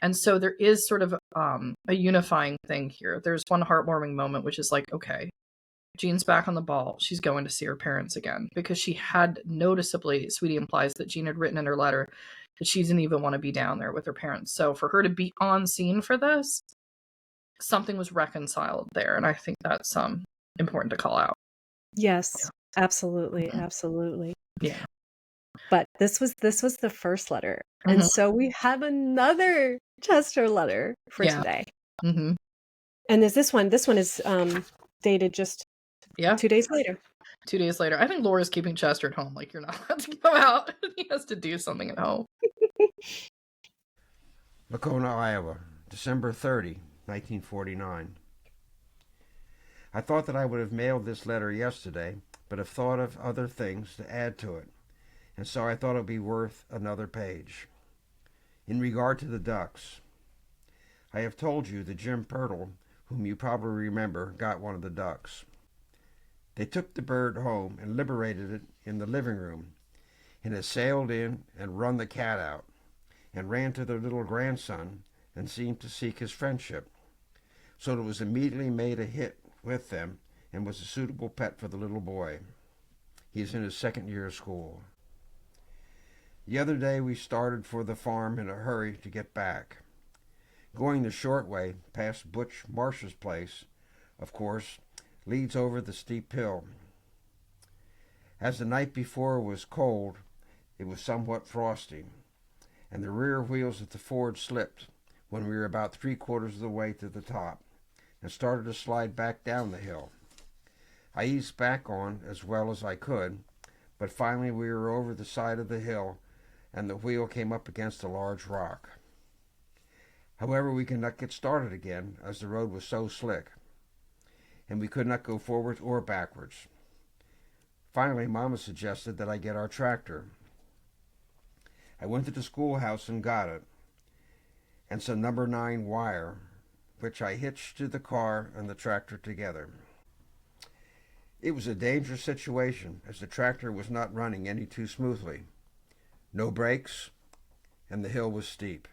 And so there is sort of a unifying thing here. There's one heartwarming moment, which is like, okay, Jean's back on the ball. She's going to see her parents again, because she had noticeably, Sweetie implies that Jean had written in her letter that she didn't even want to be down there with her parents. So for her to be on scene for this, something was reconciled there. And I think that's important to call out. Yes, Yeah. absolutely. Mhm. Absolutely. Yeah. But this was the first letter. And so we have another Chester letter for today. Mm-hmm. And there's this one. This one is dated just 2 days later. 2 days later. I think Laura's keeping Chester at home. Like, you're not allowed to go out. He has to do something at home. Lacona, Iowa, December 30, 1949. I thought that I would have mailed this letter yesterday, but have thought of other things to add to it, and so I thought it would be worth another page. In regard to the ducks, I have told you that Jim Pirtle, whom you probably remember, got one of the ducks. They took the bird home and liberated it in the living room, and it sailed in and run the cat out, and ran to their little grandson and seemed to seek his friendship. So it was immediately made a hit with them and was a suitable pet for the little boy. He is in his second year of school. The other day we started for the farm in a hurry to get back. Going the short way past Butch Marsh's place, of course, leads over the steep hill. As the night before was cold, it was somewhat frosty, and the rear wheels of the Ford slipped when we were about 3/4 of the way to the top, and started to slide back down the hill. I eased back on as well as I could, but finally we were over the side of the hill, and the wheel came up against a large rock. However, we could not get started again, as the road was so slick, and we could not go forwards or backwards. Finally, Mama suggested that I get our tractor. I went to the schoolhouse and got it, and some number 9 wire, which I hitched to the car and the tractor together. It was a dangerous situation, as the tractor was not running any too smoothly. No brakes, and the hill was steep.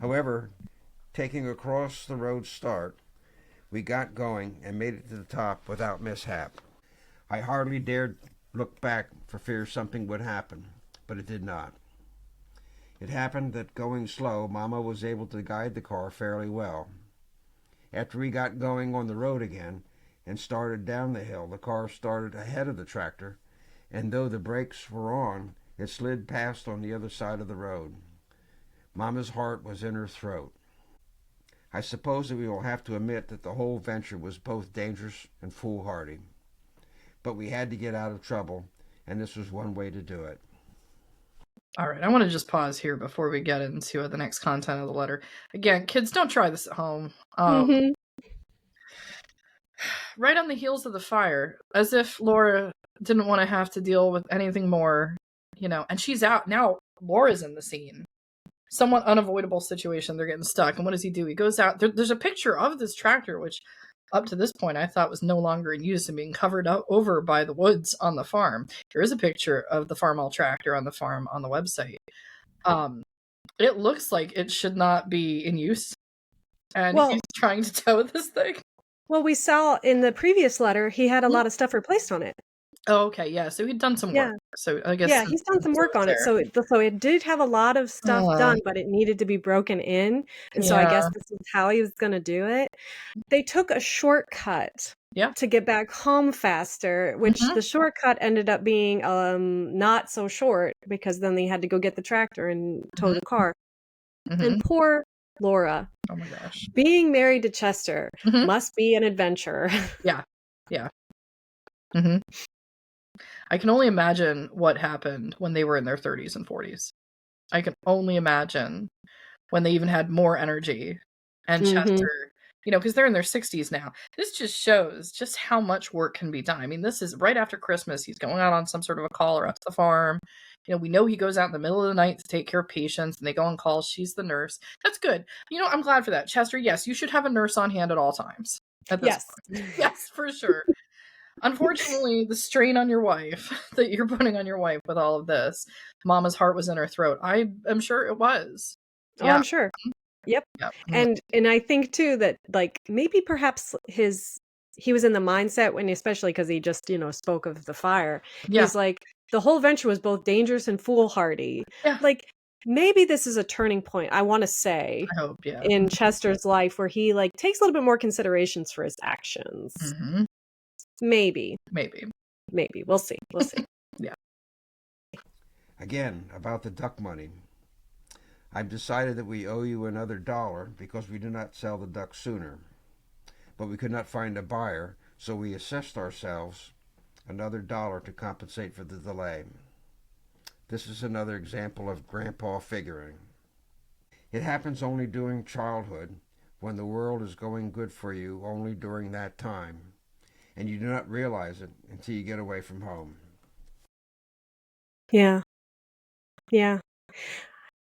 However, taking across the road start, we got going and made it to the top without mishap. I hardly dared look back for fear something would happen, but it did not. It happened that going slow, Mama was able to guide the car fairly well. After we got going on the road again and started down the hill, the car started ahead of the tractor, and though the brakes were on, it slid past on the other side of the road. Mama's heart was in her throat. I suppose that we will have to admit that the whole venture was both dangerous and foolhardy. But we had to get out of trouble, and this was one way to do it. All right, I want to just pause here before we get into the next content of the letter. Again, kids, don't try this at home. Right on the heels of the fire, as if Laura didn't want to have to deal with anything more, and she's out. Now Laura's in the scene. Somewhat unavoidable situation. They're getting stuck. And what does he do? He goes out. There's a picture of this tractor, which up to this point I thought was no longer in use and being covered over by the woods on the farm. There is a picture of the Farmall tractor on the farm on the website. It looks like it should not be in use. And he's trying to tow this thing. Well, we saw in the previous letter, he had a lot of stuff replaced on it. Oh, okay, yeah. So he'd done some work. So I guess he's done some work on it. So it did have a lot of stuff done, but it needed to be broken in. And so I guess this is how he was going to do it. They took a shortcut to get back home faster, which the shortcut ended up being not so short, because then they had to go get the tractor and tow the car. And poor Laura. Oh my gosh. Being married to Chester must be an adventure. Yeah. I can only imagine what happened when they were in their 30s and 40s. I can only imagine when they even had more energy. And Chester, because they're in their 60s now. This just shows just how much work can be done. I mean, this is right after Christmas. He's going out on some sort of a call or up to the farm. We know he goes out in the middle of the night to take care of patients, and they go on calls. She's the nurse. That's good. I'm glad for that. Chester, yes, you should have a nurse on hand at all times at this Yes. point. Yes, for sure. Unfortunately, the strain on your wife that you're putting on your wife with all of this, Mama's heart was in her throat. I am sure it was. Oh, I'm sure. Yep. Yeah. And I think too that like maybe perhaps he was in the mindset when, especially because he just, spoke of the fire. Yeah. He's like, the whole venture was both dangerous and foolhardy. Yeah. Like maybe this is a turning point, I want to say, I hope, yeah. in Chester's life where he like takes a little bit more considerations for his actions. Mm-hmm. Maybe. We'll see. Yeah. Again, about the duck money. I've decided that we owe you another $1 because we did not sell the duck sooner. But we could not find a buyer, so we assessed ourselves another $1 to compensate for the delay. This is another example of Grandpa figuring. It happens only during childhood, when the world is going good for you only during that time, and you do not realize it until you get away from home. Yeah.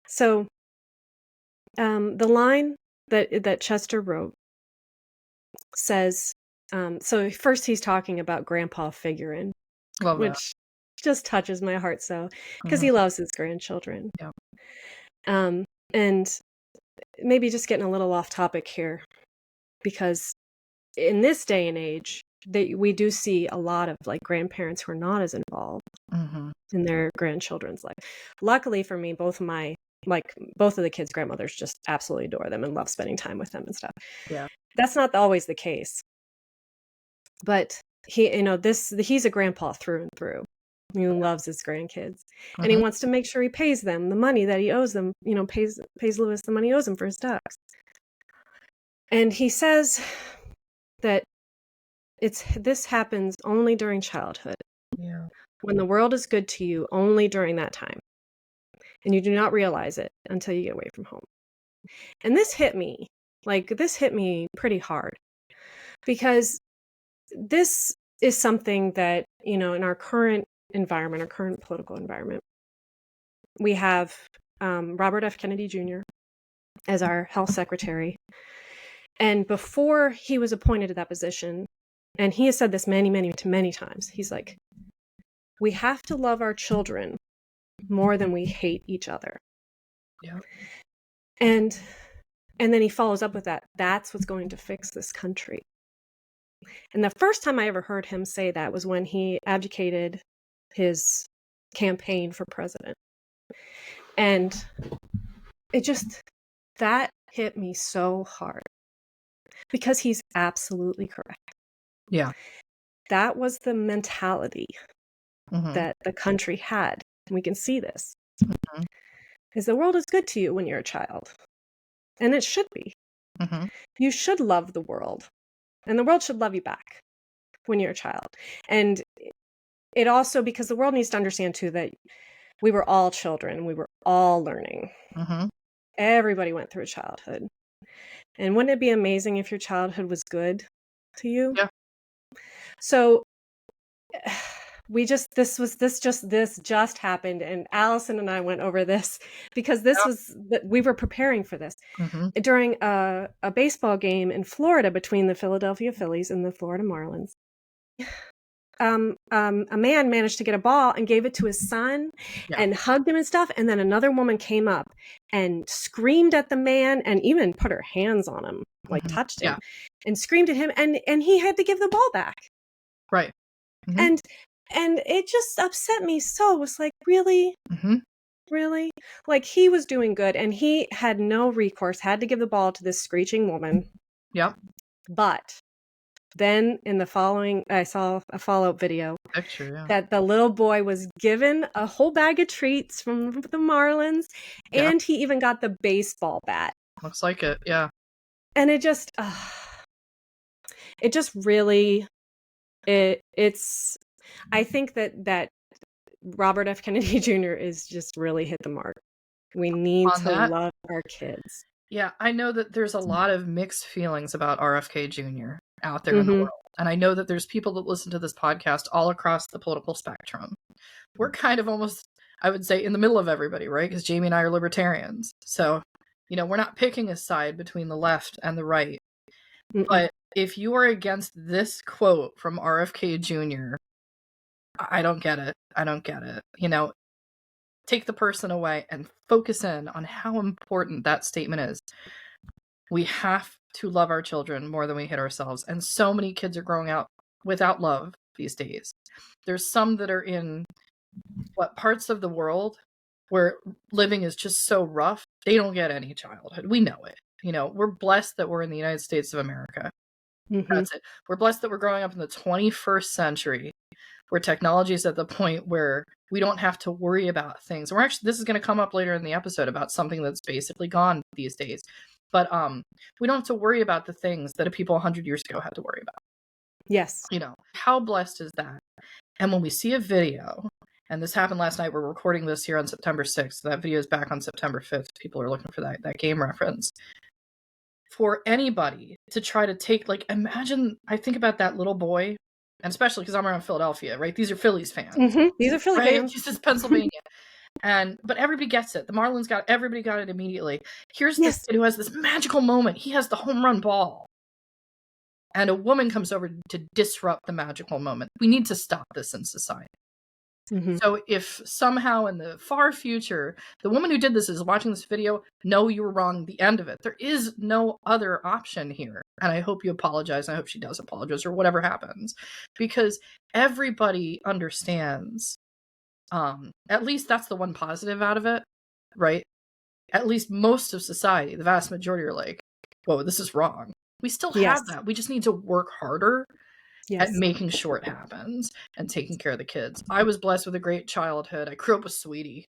So, the line that Chester wrote says, so first he's talking about Grandpa figuring, Love that. which just touches my heart so, because he loves his grandchildren. Yeah. And maybe just getting a little off topic here, because in this day and age, we do see a lot of like grandparents who are not as involved in their grandchildren's life. Luckily for me, both of the kids' grandmothers just absolutely adore them and love spending time with them and stuff. Yeah. That's not always the case. But he's a grandpa through and through. He loves his grandkids. And he wants to make sure he pays them the money that he owes them, pays Lewis the money he owes him for his ducks. And he says that this happens only during childhood. Yeah. When the world is good to you only during that time. And you do not realize it until you get away from home. And this hit me pretty hard, because this is something that, in our current environment, our current political environment, we have Robert F. Kennedy Jr. as our health secretary. And before he was appointed to that position, and he has said this many, many, many times, he's like, we have to love our children more than we hate each other. Yeah. And then he follows up with that. That's what's going to fix this country. And the first time I ever heard him say that was when he abdicated his campaign for president. And that hit me so hard, because he's absolutely correct. Yeah. That was the mentality that the country had. And we can see this. Is the world is good to you when you're a child. And it should be. You should love the world. And the world should love you back when you're a child. And it also, because the world needs to understand too that we were all children. We were all learning. Everybody went through a childhood. And wouldn't it be amazing if your childhood was good to you? Yeah. So this just happened, and Allison and I went over this because we were preparing for this during a baseball game in Florida between the Philadelphia Phillies and the Florida Marlins. A man managed to get a ball and gave it to his son and hugged him and stuff. And then another woman came up and screamed at the man and even put her hands on him, like touched him and screamed at him. And he had to give the ball back. Right. And it just upset me so. It was like, really? Really? Like, he was doing good and he had no recourse, had to give the ball to this screeching woman. Yep. But then in the following, I saw a follow-up video picture, that the little boy was given a whole bag of treats from the Marlins, and he even got the baseball bat. Looks like it, yeah. And it just really, it's, I think that Robert F. Kennedy Jr. is just really hit the mark. We need to love our kids. Yeah, I know that there's a lot of mixed feelings about RFK Jr. out there in the world. And I know that there's people that listen to this podcast all across the political spectrum. We're kind of almost, I would say in the middle of everybody, right? Because Jamie and I are libertarians. So, we're not picking a side between the left and the right. Mm-mm. But if you are against this quote from RFK Jr., I don't get it. I don't get it. Take the person away and focus in on how important that statement is. We have to love our children more than we hate ourselves. And so many kids are growing up without love these days. There's some that are in parts of the world where living is just so rough, they don't get any childhood. We know it. We're blessed that we're in the United States of America. Mm-hmm. That's it. We're blessed that we're growing up in the 21st century where technology is at the point where we don't have to worry about things. This is going to come up later in the episode about something that's basically gone these days. But we don't have to worry about the things that people 100 years ago had to worry about. Yes. How blessed is that? And when we see a video, and this happened last night, we're recording this here on September 6th. So that video is back on September 5th. People are looking for that game reference. For anybody to try to take, imagine, I think about that little boy, and especially because I'm around Philadelphia, right? These are Phillies fans. Mm-hmm. These are Philly fans. This is Pennsylvania. But everybody gets it. The Marlins everybody got it immediately. Here's this kid who has this magical moment. He has the home run ball. And a woman comes over to disrupt the magical moment. We need to stop this in society. Mm-hmm. So if somehow in the far future, the woman who did this is watching this video, no, you were wrong, the end of it. There is no other option here. And I hope you apologize. I hope she does apologize or whatever happens. Because everybody understands. At least that's the one positive out of it, right? At least most of society, the vast majority are like, whoa, this is wrong. We still have that. We just need to work harder at making sure it happens and taking care of the kids. I was blessed with a great childhood. I grew up with Sweetie,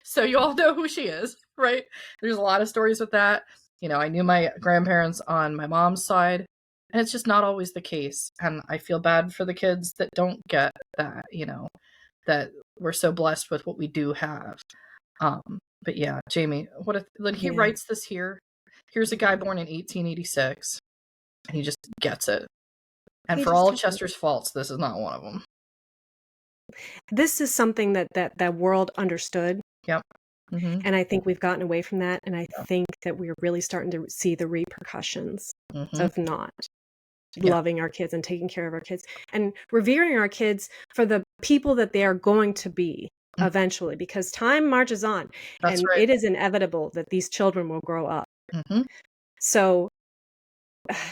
so you all know who she is, right? There's a lot of stories with that. I knew my grandparents on my mom's side, and it's just not always the case. And I feel bad for the kids that don't get that, that we're so blessed with what we do have. But yeah, Jamie, he writes this here. Here's a guy born in 1886, and he just gets it. And for all of Chester's faults, this is not one of them. This is something that world understood. Yep. Mm-hmm. And I think we've gotten away from that. And I think that we're really starting to see the repercussions of not loving our kids and taking care of our kids and revering our kids for the people that they are going to be eventually, because time marches on. That's and right. It is inevitable that these children will grow up. Mm-hmm. So,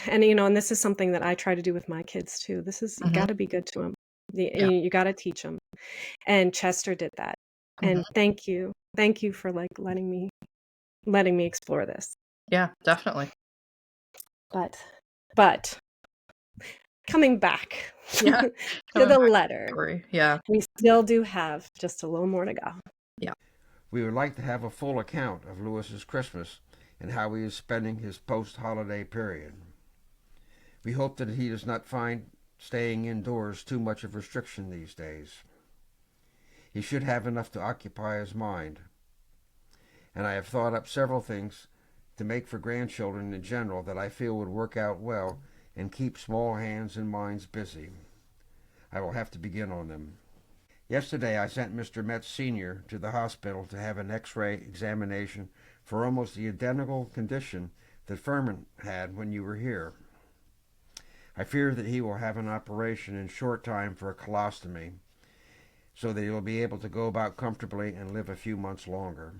and and this is something that I try to do with my kids too. This is, you got to be good to them. You got to teach them. And Chester did that. And thank you for letting me explore this. Yeah, definitely. But coming back to the letter, we still do have just a little more to go. Yeah. We would like to have a full account of Lewis's Christmas and how he is spending his post-holiday period. We hope that he does not find staying indoors too much of a restriction these days. He should have enough to occupy his mind. And I have thought up several things to make for grandchildren in general that I feel would work out well and keep small hands and minds busy. I will have to begin on them. Yesterday I sent Mr. Metz Sr. to the hospital to have an X-ray examination for almost the identical condition that Furman had when you were here. I fear that he will have an operation in short time for a colostomy, so that he will be able to go about comfortably and live a few months longer.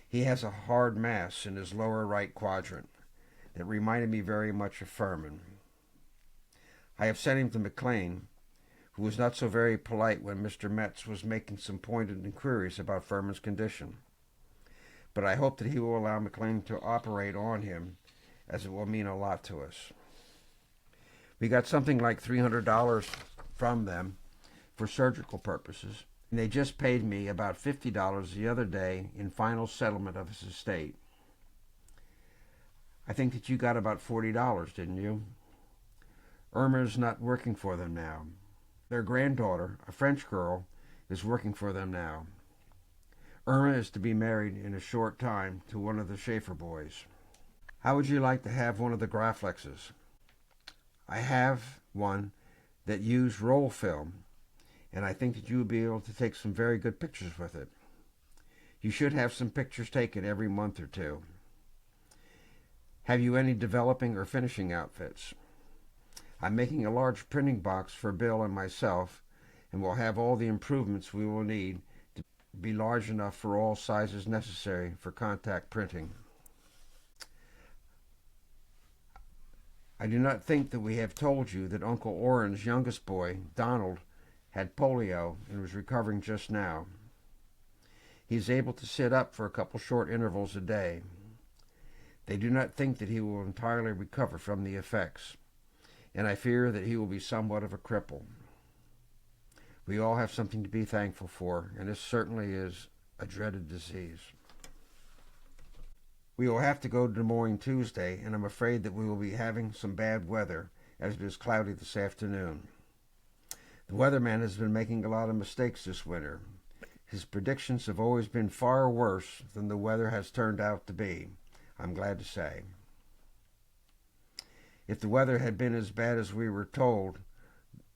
He has a hard mass in his lower right quadrant that reminded me very much of Furman. I have sent him to McLean, who was not so very polite when Mr. Metz was making some pointed inquiries about Furman's condition. But I hope that he will allow McLean to operate on him, as it will mean a lot to us. We got something like $300 from them for surgical purposes, and they just paid me about $50 the other day in final settlement of his estate. I think that you got about $40, didn't you? Irma's not working for them now. Their granddaughter, a French girl, is working for them now. Irma is to be married in a short time to one of the Schaefer boys. How would you like to have one of the Graflexes? I have one that used roll film, and I think that you will be able to take some very good pictures with it. You should have some pictures taken every month or two. Have you any developing or finishing outfits? I'm making a large printing box for Bill and myself, and will have all the improvements we will need to be large enough for all sizes necessary for contact printing. I do not think that we have told you that Uncle Orrin's youngest boy, Donald, had polio and was recovering just now. He is able to sit up for a couple short intervals a day. They do not think that he will entirely recover from the effects, and I fear that he will be somewhat of a cripple. We all have something to be thankful for, and this certainly is a dreaded disease. We will have to go to Des Moines Tuesday, and I'm afraid that we will be having some bad weather, as it is cloudy this afternoon. The weatherman has been making a lot of mistakes this winter. His predictions have always been far worse than the weather has turned out to be, I'm glad to say. If the weather had been as bad as we were told,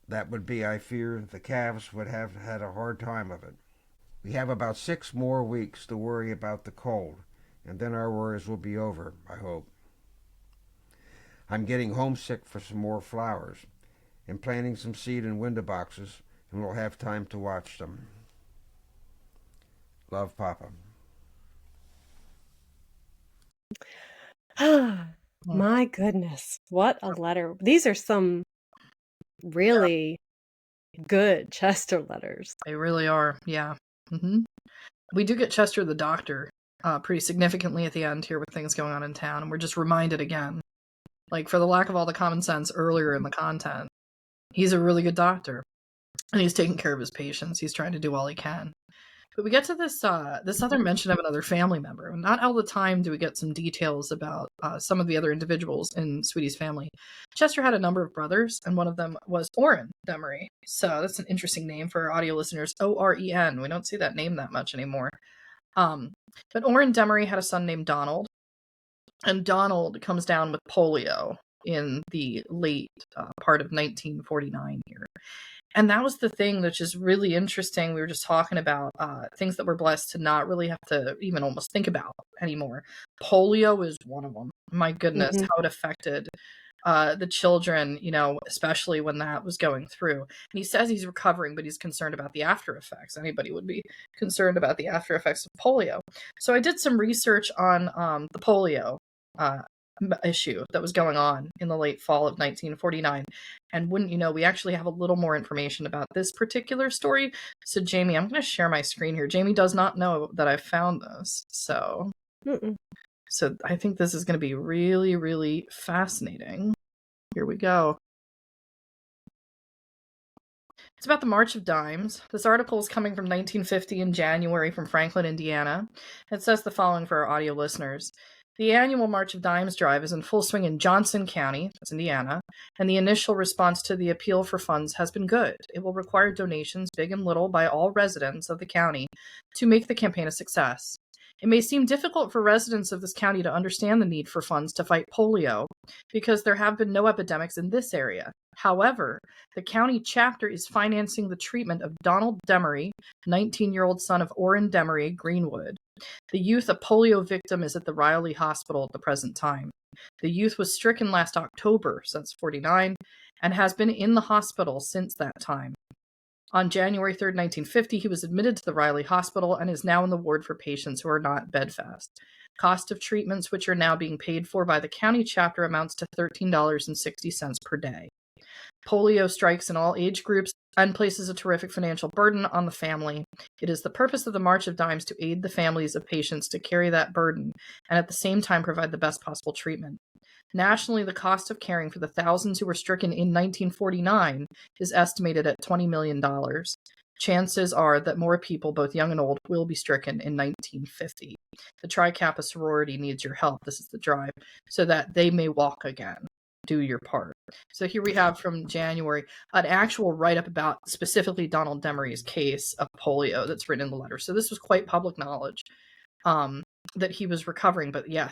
that would be, I fear, the calves would have had a hard time of it. We have about 6 more weeks to worry about the cold, and then our worries will be over, I hope. I'm getting homesick for some more flowers, and planting some seed in window boxes, and we'll have time to watch them. Love, Papa. My goodness, what a letter. These are some really good Chester letters. They really are, yeah. We do get Chester the doctor pretty significantly at the end here with things going on in town, and we're just reminded again, like, for the lack of all the common sense earlier in the content, he's a really good doctor, and he's taking care of his patients. He's trying to do all he can. But we get to this other mention of another family member. And not all the time do we get some details about some of the other individuals in Sweetie's family. Chester had a number of brothers, and one of them was Orrin Demaree. So that's an interesting name for our audio listeners. O-R-E-N. We don't see that name that much anymore. But Orrin Demaree had a son named Donald, and Donald comes down with polio in the late part of 1949 here. And that was the thing that's just really interesting. We were just talking about things that we're blessed to not really have to even almost think about anymore. Polio is one of them. My goodness, how it affected the children, especially when that was going through. And he says he's recovering, but he's concerned about the after effects. Anybody would be concerned about the after effects of polio. So I did some research on the polio issue that was going on in the late fall of 1949. And wouldn't you know, we actually have a little more information about this particular story. So Jamie, I'm going to share my screen here. Jamie does not know that I found this. So I think this is going to be really, really fascinating. Here we go. It's about the March of Dimes. This article is coming from 1950 in January from Franklin, Indiana. It says the following for our audio listeners. The annual March of Dimes drive is in full swing in Johnson County, that's Indiana, and the initial response to the appeal for funds has been good. It will require donations, big and little, by all residents of the county to make the campaign a success. It may seem difficult for residents of this county to understand the need for funds to fight polio because there have been no epidemics in this area. However, the county chapter is financing the treatment of Donald Demaree, 19-year-old son of Orrin Demaree, Greenwood. The youth, a polio victim, is at the Riley Hospital at the present time. The youth was stricken last October, since 49, and has been in the hospital since that time. On January 3rd, 1950, he was admitted to the Riley Hospital and is now in the ward for patients who are not bedfast. Cost of treatments, which are now being paid for by the county chapter, amounts to $13.60 per day. Polio strikes in all age groups and places a terrific financial burden on the family. It is the purpose of the March of Dimes to aid the families of patients to carry that burden and at the same time provide the best possible treatment. Nationally, the cost of caring for the thousands who were stricken in 1949 is estimated at $20 million. Chances are that more people, both young and old, will be stricken in 1950. The Tri Kappa sorority needs your help. This is the drive, so that they may walk again. Do your part. So here we have from January an actual write-up about specifically Donald Demaree's case of polio that's written in the letter. So this was quite public knowledge that he was recovering. But yeah,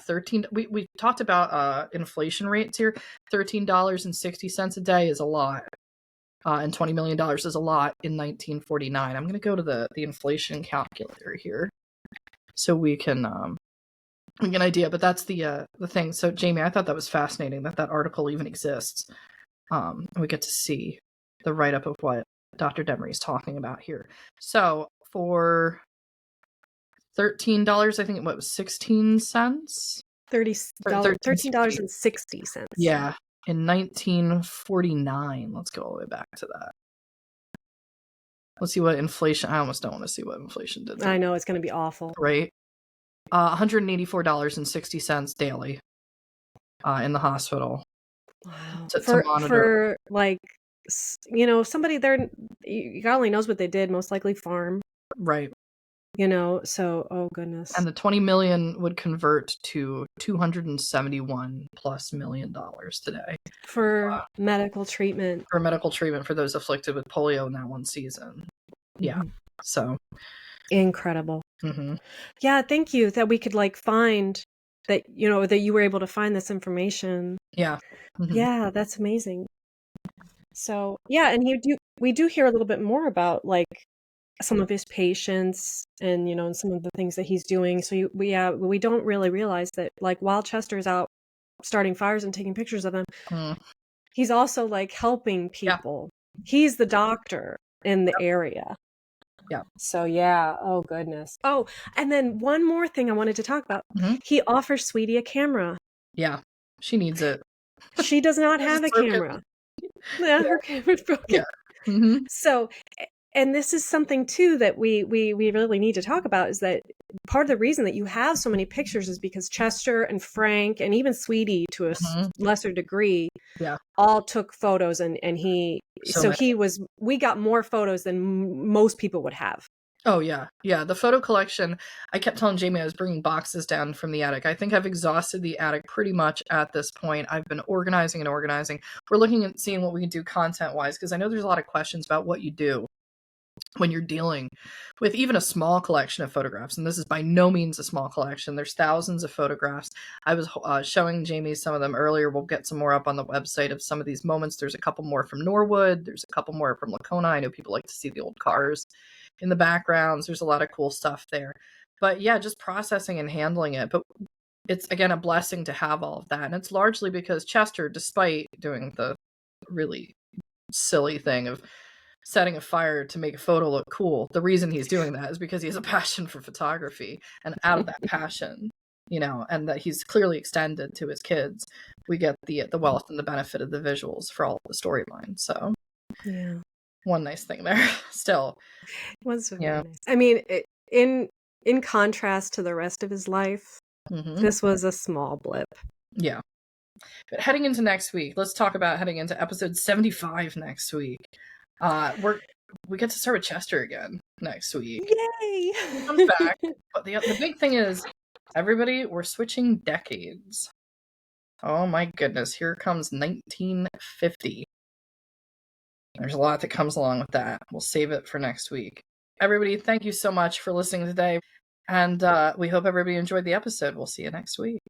we talked about inflation rates here. $13.60 a day is a lot. And $20 million is a lot in 1949. I'm going to go to the inflation calculator here so we can get an idea. But that's the thing. So, Jamie, I thought that was fascinating that article even exists. And we get to see the write-up of what Dr. Demaree is talking about here. So, for $13, I think what was 16 cents? $13.60. Yeah, in 1949. Let's go all the way back to that. Let's see what inflation. I almost don't want to see what inflation did. I know it's going to be awful, right? $184.60 daily in the hospital. Wow. To monitor. For like, you know, somebody there, God only knows what they did. Most likely farm, right? You know, so oh goodness. And the 20 million would convert to $271+ million today for medical treatment. For medical treatment for those afflicted with polio in that one season. Yeah. So incredible. Mm-hmm. Yeah, thank you that we could like find that, you know, that you were able to find this information. Yeah. Mm-hmm. Yeah, that's amazing. So yeah, and we do hear a little bit more about like some of his patients and, you know, and some of the things that he's doing. So we don't really realize that like while Chester's out starting fires and taking pictures of them, he's also like helping people. Yeah. He's the doctor in the area. Yeah. So yeah, oh goodness. Oh, and then one more thing I wanted to talk about. He offers Sweetie a camera. Yeah, she needs it. She does not have a camera. Yeah, her camera's broken. Yeah. Mm-hmm. So, and this is something too that we really need to talk about, is that part of the reason that you have so many pictures is because Chester and Frank and even Sweetie to a lesser degree, all took photos, and we got more photos than most people would have. Oh yeah. Yeah. The photo collection, I kept telling Jamie I was bringing boxes down from the attic. I think I've exhausted the attic pretty much at this point. I've been organizing and organizing. We're looking at seeing what we can do content wise, because I know there's a lot of questions about what you do when you're dealing with even a small collection of photographs. And this is by no means a small collection. There's thousands of photographs. I was showing Jamie some of them earlier. We'll get some more up on the website of some of these moments. There's a couple more from Norwood. There's a couple more from Lacona. I know people like to see the old cars in the backgrounds. There's a lot of cool stuff there. But yeah, just processing and handling it. But it's, again, a blessing to have all of that. And it's largely because Chester, despite doing the really silly thing of setting a fire to make a photo look cool, the reason he's doing that is because he has a passion for photography, and out of that passion, you know, and that he's clearly extended to his kids, we get the wealth and the benefit of the visuals for all of the storylines. So yeah, one nice thing there. Still, it was very nice. I mean, in contrast to the rest of his life, this was a small blip. Yeah. But heading into next week, let's talk about heading into episode 75 next week. We get to start with Chester again next week. Yay! He comes back. But the big thing is, everybody, we're switching decades. Oh my goodness, here comes 1950. There's a lot that comes along with that. We'll save it for next week. Everybody, thank you so much for listening today. And we hope everybody enjoyed the episode. We'll see you next week.